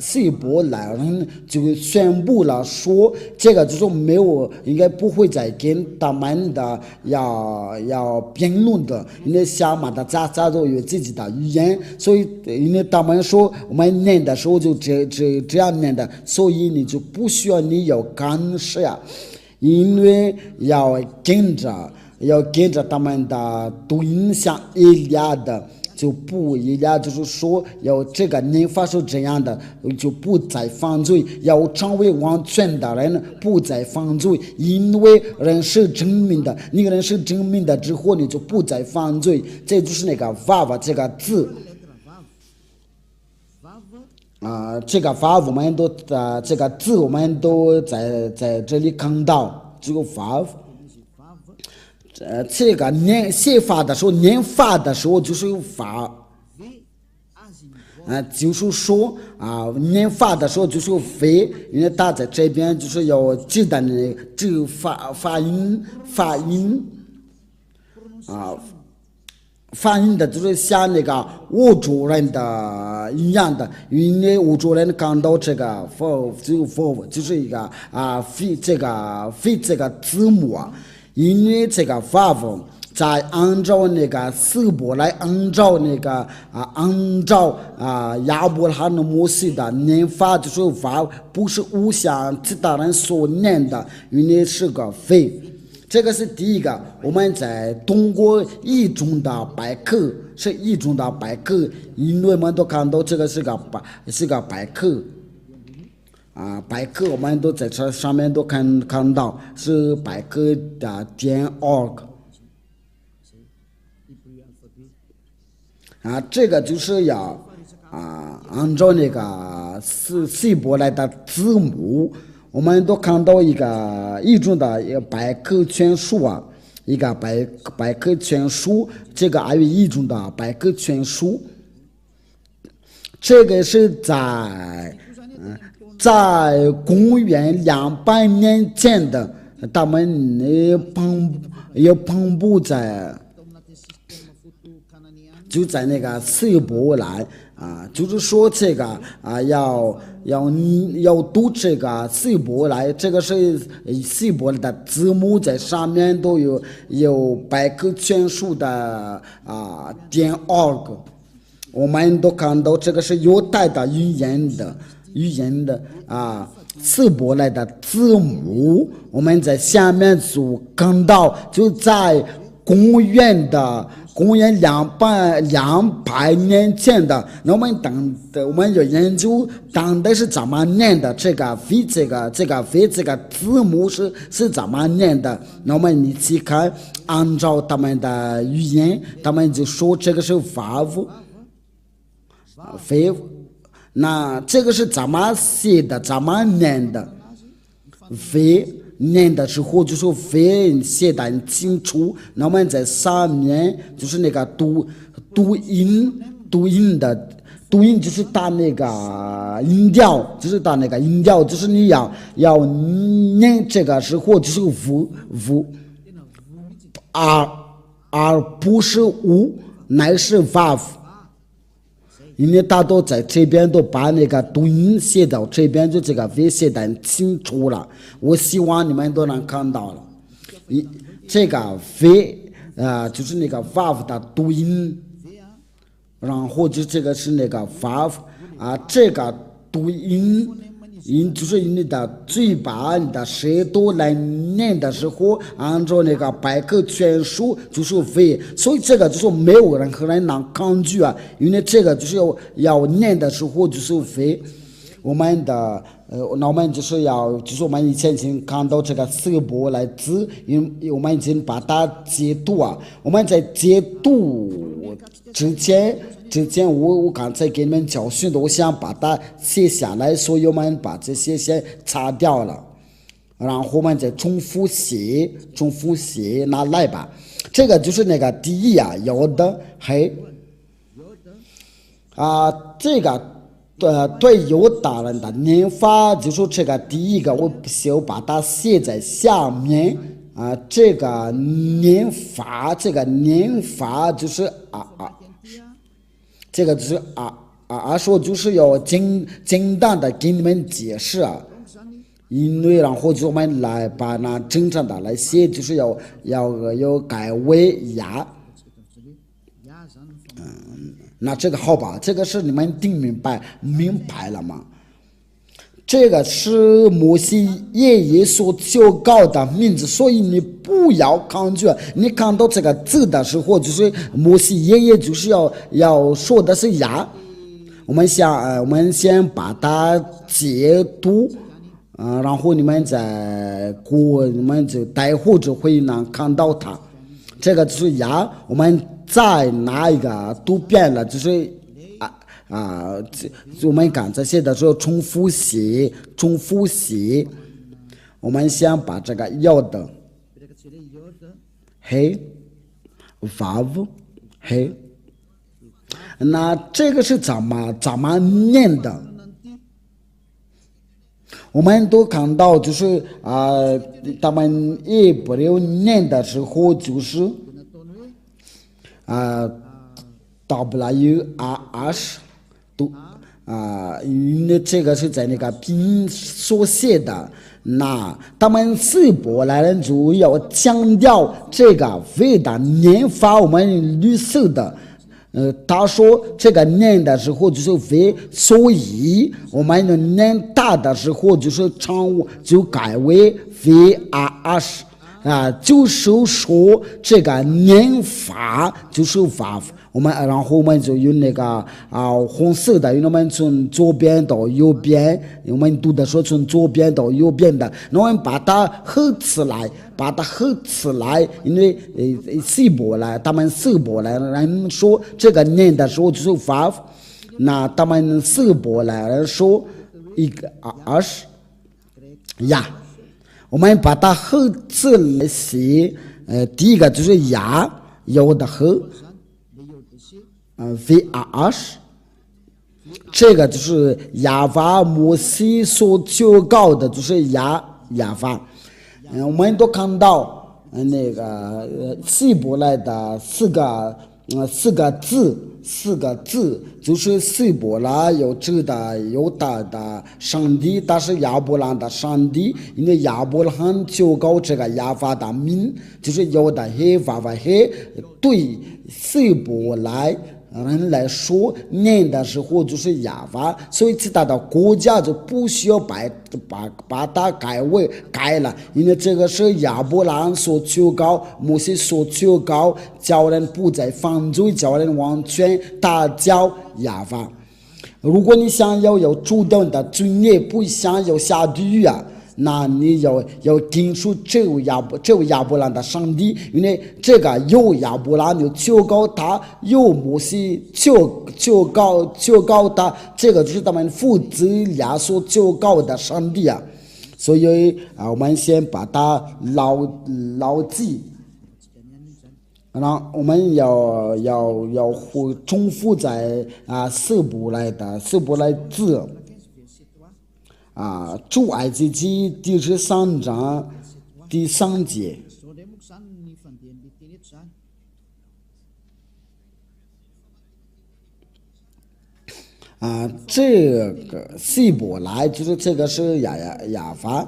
人就宣布了说，这个就是没有，应该不会再跟他们的要辩论的，因为下面的家都有自己的语言，所以因为他们说我们念的时候就这样念的，所以你就不需要你要干涉，因为要跟着他们的读音，像以利亚的就不一样，就是说要这个念法是这样的，就不再犯罪，要成为完全的人，不再犯罪，因为人是证明的，你人是证明的之后，你就不再犯罪，这就是那个vav这个字。这个vav我们都这个字我们都在这里看到，这个vav。这个写法的时候，念法的时候就是有法，就是说念法的时候就是有非，因为他在这边就是要记得呢，这个发音发音的就是像那个欧洲人的一样的，因为欧洲人看到这个 for 就是一个非这个字母因为这个vav在按照那个希伯来，按照亚伯拉罕摩西的念法，就是vav不是像其他人所念的，因为是个非。这个是第一个，我们在通过一种的百科，是一种的百科，因为我们都看到这个是个百科。百科我们都在这上面都看到是百科的.org 这个就是要按照那个希伯来的字母，我们都看到一种的百科全书一个百科全书，这个还有一种的百科全书，这个是在公元200年前的，他们也分布在就在那个希伯来就是说这个要读这个希伯来，这个是希伯来的字母，在上面都有百科全书的.org， 我们都看到这个是犹太的语言的希伯来的字母，我们在下面就看到，就在公元200年前的，那我们有研究当的是怎么念的，这个字母是怎么念的，那我们一起看，按照他们的语言，他们就说这个是vav，那这个是怎么写的，怎么念的？非念的时候就是非写的很清楚，那我们在上面就是那个读音就是打那个音调，就是你要念这个时候就是v，而不是u，乃是vav。因为大多在这边都把那个读音写到这边，就这个 V 写得很清楚了。我希望你们都能看到了。这个 V 就是那个 vav 的读音，然后就这个是那个 vav 这个读音。就是你的嘴巴、你的舌头来念的时候，按照那个百科全书就是 V， 所以这个就是没有任何人能抗拒因为这个就是要念的时候就是 V。我们的那我们就是我们以前已经看到这个色波来字，因为我们已经把它解读我们在解读之前我刚才给你们教训的，我想把它写下来，所以我们把这些先擦掉了，然后我们再重复写，拿来吧。这个就是那个第一有的黑这个对犹大人的念法，就是这个第一个，我就把它写在下面这个念法就是这个就是说就是要简单的给你们解释因为然后就我们来把那正常的来写，就是要改为呀。那这个好吧，这个是你们听明白了吗？这个是摩西爷爷所求告的名字，所以你不要抗拒。你看到这个字的时候，就是摩西爷爷就是要说的是呀。我们先把它解读然后你们就待会就会能看到它。这个就是呀，我们再拿一个读遍了，就是我们刚才写的时候重复写。我们先把这个要的嘿 vav 嘿，那这个是怎么念的？我们都看到就是他们也不留念的时候就是WRS 都因为这个是在那个拼音所写的，那他们希伯来人就要强调这个V的念法，我们绿色的。他说这个念的时候就是 V， 所以我们念大的时候就是就改为 VRS就是说这个念法就是 vav。然后我们就用那个红色的，因为我们从左边到右边，我们读的时候从左边到右边的，那我们把它合起来，因为他们希伯来人说这个念的时候就是 vav， 那他们希伯来人说一个20呀，我们把它合起来写，第一个就是呀，有的和。VRS 这个就是亚法摩西所求告的，就是亚法。我们都看到那个希伯来的四个字，就是希伯来有指的犹大的上帝，但是亚伯兰的上帝，因为亚伯兰求告这个亚法的名，就是有的黑法黑，对希伯来人来说念的时候就是亚法，所以其他的国家就不需要把它改了，因为这个是亚伯兰所求告，摩西所求告，叫人不再犯罪，叫人完全打叫亚法。如果你想要有主动的罪孽，不想要下地狱那你要听说这位亚伯兰的上帝，因为这个有亚伯兰有求告他，有摩西求告他，这个就是他们父子俩所求告的上帝所以我们先把它牢记。然后我们要重复在希伯来字出埃及记第13章第3节。这个希伯来就是这个是亚法。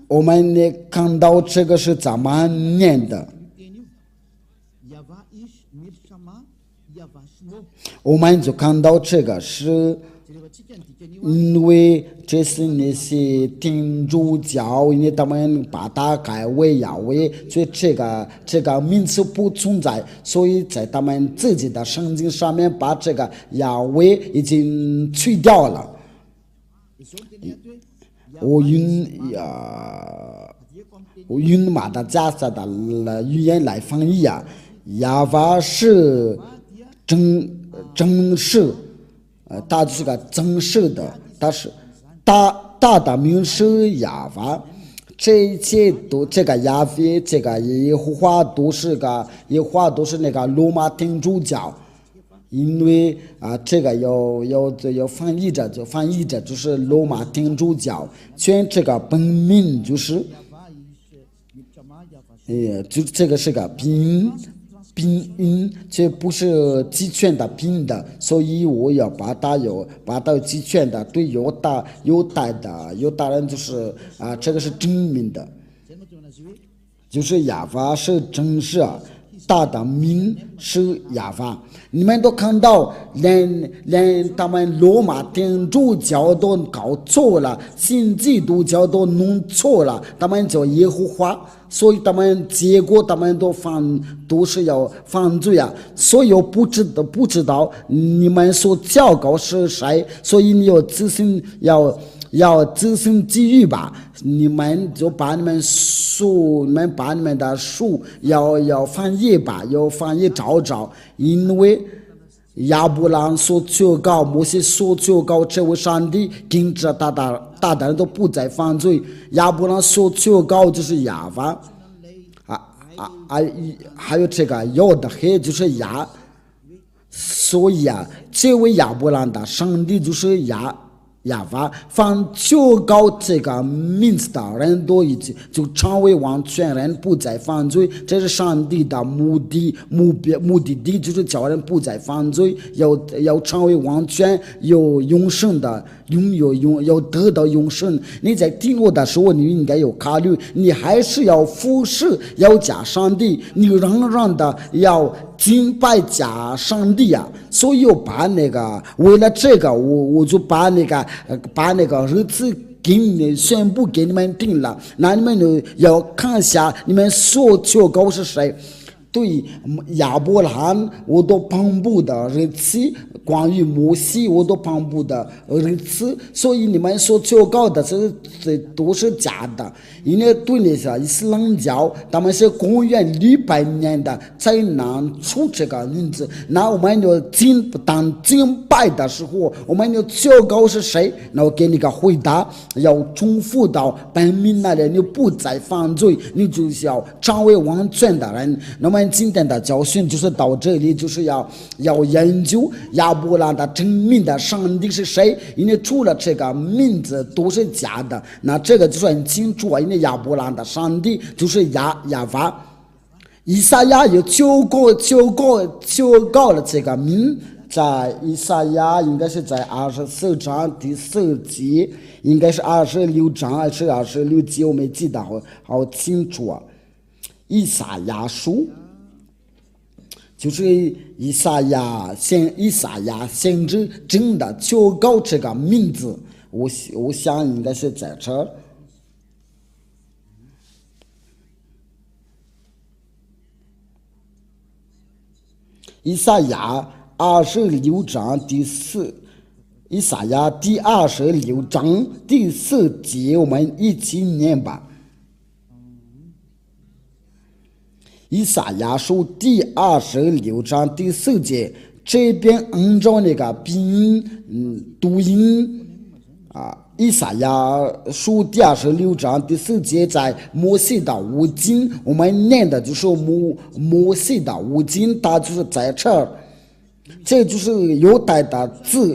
我们呢看到这个是怎么念的？我们就看到这个是，因为这是那些天主教，因为他们把它改为亚威，所以这个名词不存在，所以在他们自己的圣经上面把这个亚威已经去掉了。我用马达加斯的语言来翻译亚法是真实，它就是个真实的，它是大的名是亚法，这一切都这个亚非这个耶和华都是那个罗马天主教。因为这个要翻译着就是罗马天主教，全这个本名就是，就这个是个拼音，这不是集权的拼的，所以我要把它集权的，对犹大人就是这个是真名的，就是亚法是真实。大的名是亚法，你们都看到，连他们罗马天主教都搞错了，新基督教都弄错了，他们叫耶和华，所以结果他们都是要犯罪所以我不知道你们所教告是谁，所以你要自行机遇吧，你们就把你们的书要翻译吧，要翻译找，因为亚伯兰所求告，摩西所求告，这位上帝跟着大人都不再犯罪。亚伯兰所求告就是亚法，还有这个要的黑就是亚，所以这位亚伯兰的上帝就是亚法，凡求告这个名字的人都已经就成为完全人，不再犯罪。这是上帝的目的地，就是叫人不再犯罪，要成为完全有永生的，要得到永生。你在听我的时候，你应该有考虑，你还是要服侍，要假上帝，你仍然的要敬拜假上帝所以我把为了这个，我就把那个日子宣布给你们定了，那你们要看一下你们所求告是谁。对亚伯兰我都颁布的日期，关于摩西我都颁布的日期，所以你们所求告的这都是假的。因为对那些伊斯兰教，他们是公元600年的才拿出这个名字。那我们要当敬拜的时候，我们要求告是谁？那我给你个回答，要重复到本命那里，你不再犯罪，你就是要成为完全的人。那么今天的教训就是到这里，就是要研究亚伯兰的真名的上帝是谁，因为除了这个名字都是假的，那这个就是很清楚因为亚伯兰的上帝就是亚法。以赛亚也求告了这个名，在以赛亚应该是在24章第4节，应该是26章还是26节，我没记得好清楚以赛亚书就是以赛亚先知真的求告这个名字，我想应该是在这儿。以赛亚26章第4，以赛亚第26章第4节，我们一起念吧。以赛亚书第26章第4节，这边按照那个拼音读音以赛亚书第26章第4节，在摩西的五经，我们念的就是摩西的五经，它就是在这儿，这就是犹太的字，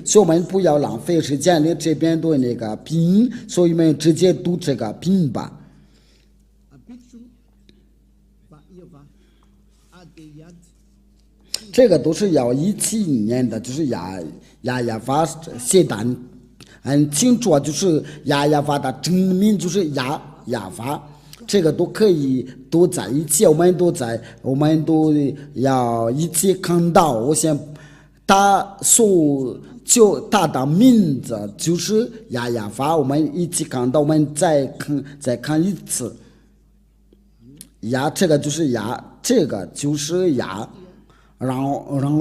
所以我们不要浪费时间，你这边读那个拼音，所以我们直接读这个拼音吧。这个都是要17年的，就是亚法写的很清楚，就是亚法的真名就是亚法，这个都可以都在一起，我们都要一起看到。我想就他的名字就是亚法，我们一起看到，我们再看一次。这个就是这个就是然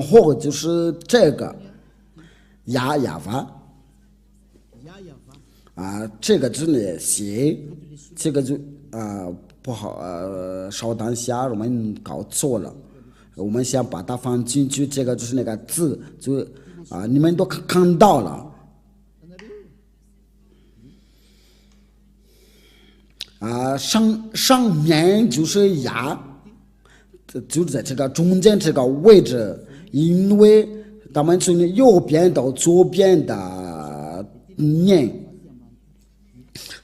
后就是这个亚法这个字呢写，这个就不好稍等一下，我们搞错了，我们先把它放进去，这个就是那个字，就你们都看到了。上面就是就在这个中间这个位置，因为他们从右边到左边的念，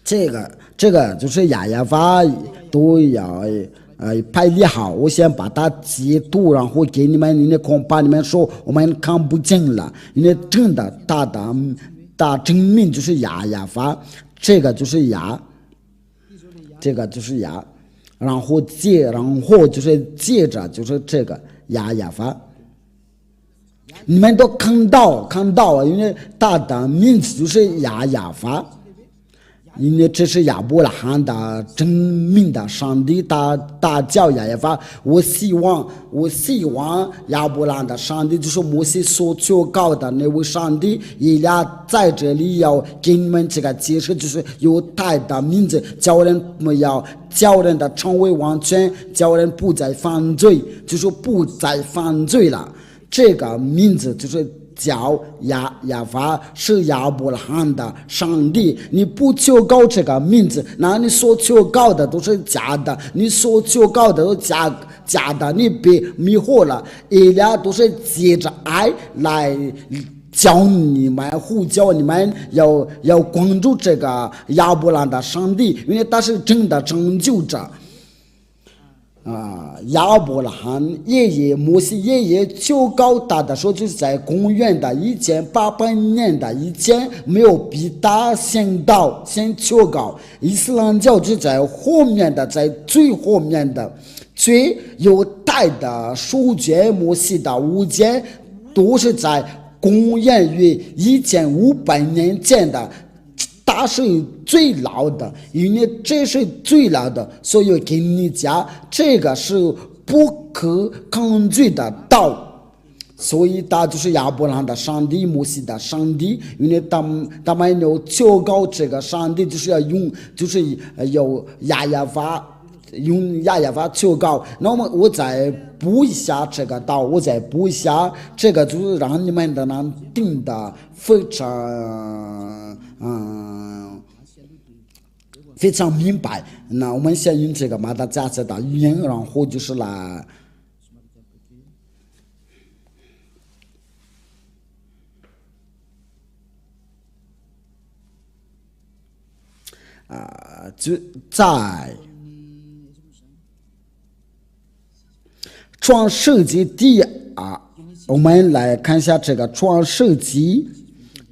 这个就是亚法都要排列好。我先把它截图，然后给你们，恐怕你们说我们看不见了，因为真的大真名就是亚法，这个就是这个就是然后就是接着就是这个亚法，你们都看到，因为他的名字就是亚法，因为这是亚伯拉罕的真名的上帝，他叫亚法。我希望亚伯拉罕的上帝就是摩西所求告的那位上帝，以俩在这里要给你们这个解释，就是有他的名字，叫人的成为完全，叫人不再犯罪，就是不再犯罪了。这个名字就是叫亚法，是亚伯拉罕的上帝。你不求告这个名字，那你所求告的都是假的，你所求告的都假的，你被迷惑了。以俩都是借着爱来教你们，呼叫你们要关注这个亚伯拉罕的上帝，因为他是真的拯救者。亚伯拉罕摩西爷爷求告他的时候，就是在公元的1800年的以前，没有比他先求告。伊斯兰教就在后面的，在最后面的，最有代的书卷摩西的物件，都是在公元于1500年前的。它是最老的，因为这是最老的，所以跟你讲，这个是不可抗拒的道。所以他就是亚伯拉罕的上帝，摩西的上帝，因为他们要求告这个上帝，就是要要用亚法求告。那么我再补一下这个道，这个就是让你们的能听得非常非常明白。那我们先用这个马达加斯的语言，然后就是来就在创世纪我们来看一下这个创世纪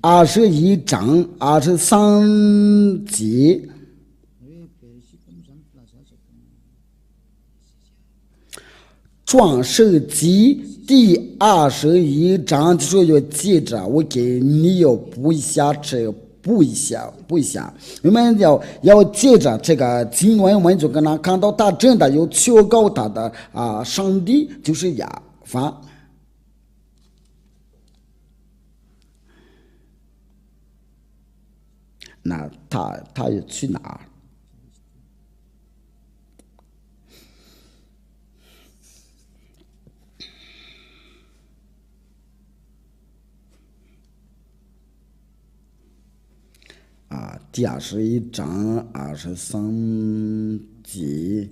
21章23节。创世纪第21章就是有记着，我给你要补一下，我们要接着这个经文，我们就跟他看到他真的有求告他的上帝就是亚法。那他要去哪儿？第21章23节，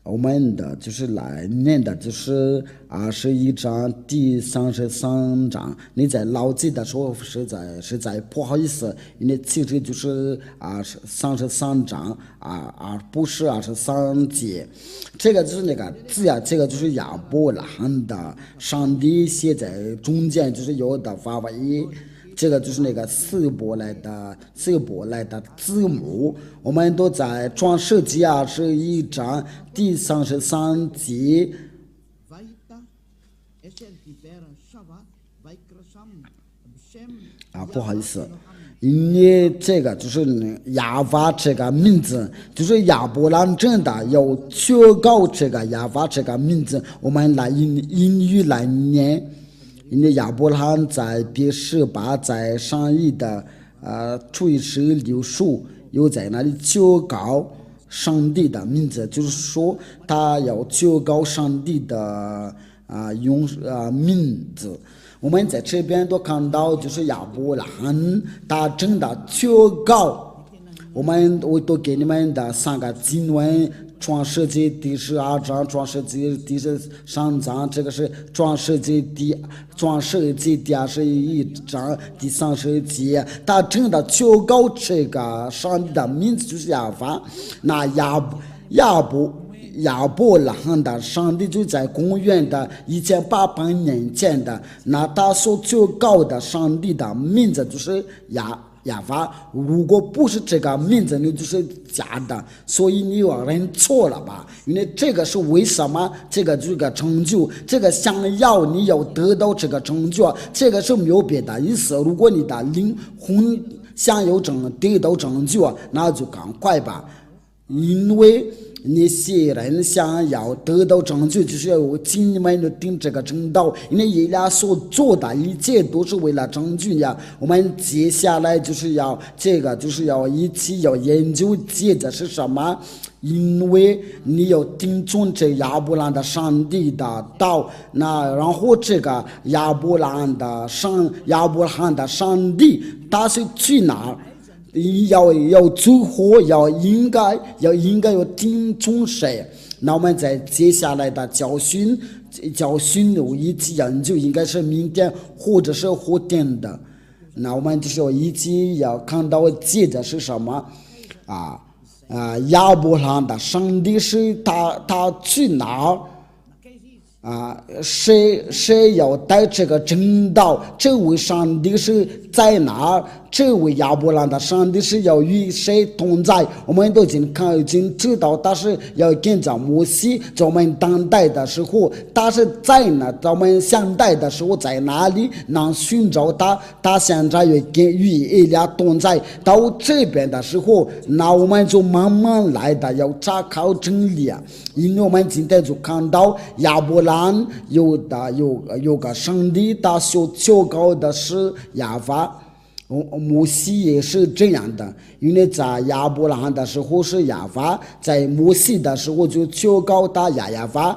我们的就是来念的就是21章第33章，你在牢记的时候实在不好意思，因为其实就是33章不是23节，这个就是那个字呀，这个就是亚伯拉罕的上帝写在中间，就是有的发音。这个就是那个希伯来的字母，我们都在创世纪21章第33节。不好意思，因为这个就是亚法这个名字，就是亚伯兰真的要确告这个亚法这个名字，我们来英语来念。因为亚伯拉罕在别是巴在上一的垂石榴树又在那里求告上帝的名字，就是说他要求告上帝的名字。我们在这边都看到，就是亚伯拉罕他真的求告。我都给你们的3个经文。创世纪第12章，创世纪第13章，这个是创世纪第21章第30节。他真的求告这个上帝的名字就是亚法。那亚伯拉罕的上帝就在公元的1800年前的，那他所求告的上帝的名字就是亚法，如果不是这个名字，你就是假的，所以你有人错了吧？因为这个是为什么？这个就是个成就，这个想要你要得到这个成就，这个是没有别的意思。如果你的灵魂想要得到成就，那就赶快吧，因为那些人想要得到成就，就是要尽你们的定这个正道，因为以俩所做的一切都是为了成就呀。我们接下来就是要一起要研究接着是什么，因为你要听从这亚伯兰的上帝的道，那然后这个亚伯拉罕的上帝他是去哪儿？要最后应该要听从谁？那我们在接下来的教训一起研究，应该是明天或者是后天的。那我们就是要一起要看到接着是什么亚伯拉罕的上帝是他去哪儿？谁要带这个正道？这位上帝是在哪儿？这位亚伯拉罕的上帝是要与谁同在？我们都已经知道，他是要跟着摩西，在我们当代的时候，他是在哪？在我们现代的时候在哪里？能寻找他？他现在与以利亚同在。到这边的时候，那我们就慢慢来的要查考真理啊！因为我们今天就看到亚伯拉罕有个上帝，他所求告的是亚法。摩西也是这样的，因为在亚伯拉罕的时候是亚法，在摩西的时候就求告他亚法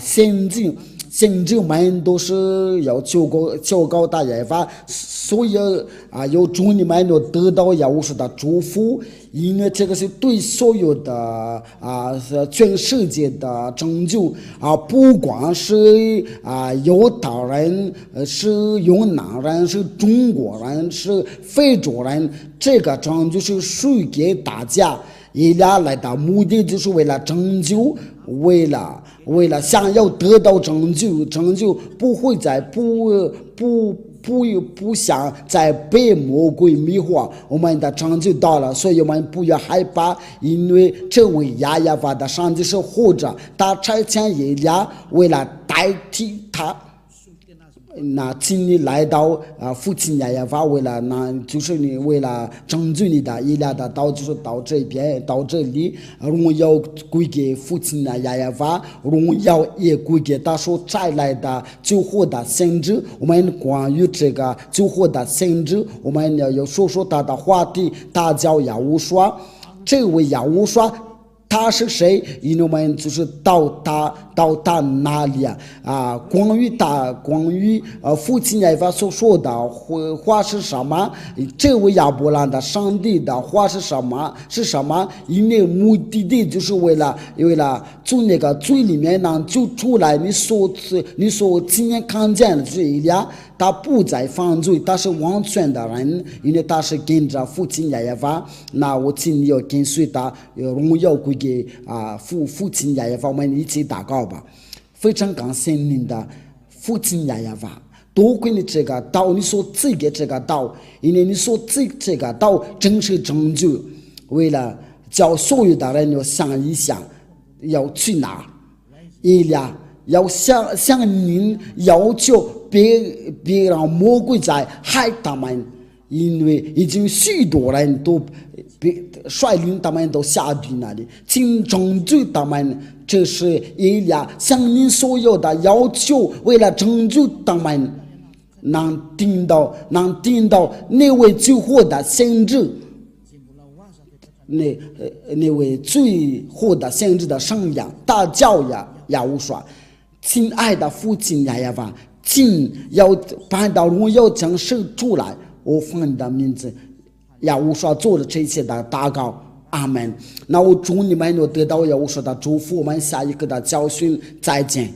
先知们都是要求告他亚法，所以有祝你们要得到耶和华的祝福，因为这个是对所有的全世界的拯救不管是犹太人，是越南人，是中国人，是非洲人，这个拯救是属于给大家。以俩来的目的就是为了拯救，为了想要得到拯救不会在不想再被魔鬼迷惑，我们的拯救到了，所以我们不要害怕，因为这位亚法的上帝是活着，他差遣以利亚为了代替他。那请你来到父亲亚法，为了就是你为了拯救你的以利亚的道，就是到这边到这里，荣耀归给父亲亚法，荣耀也归给他所带来的救活的先知。我们关于这个救活的先知，我们要说他的话题。他叫亚乌刷，这位亚乌刷他是谁？因为我们就是到到哪里关于父亲耶和华所说的话是什么？这位亚伯兰的上帝的话是什么？因为目的就是为了从那个罪里面能救出来。你所亲眼看见的是以利亚，他不再犯罪，他是完全的人，因为他是跟着父亲耶和华。那我请你要跟随他，荣耀归给父亲耶和华。我们一起祷告吧。非常感谢您的父亲耶和华，多亏你这个道，你所赐给这个道，因为你所赐这个道真是拯救。为了叫所有的人要想一想，要去哪？以利亚要向您要求，别让魔鬼在害他们，因为已经许多人都率领他们都下去那里，请拯救他们。这是以利亚向您所有的要求，为了拯救他们，能听到那位救活的先知，那位最后的先知的声音大叫亚乌刷，亲爱的父亲耶和华，请要把到荣耀将生出来。我奉你的名字，亚乌刷做了这一切的祷告，阿门。那我祝你们有得到亚乌刷的祝福，我们下一个的教训再见。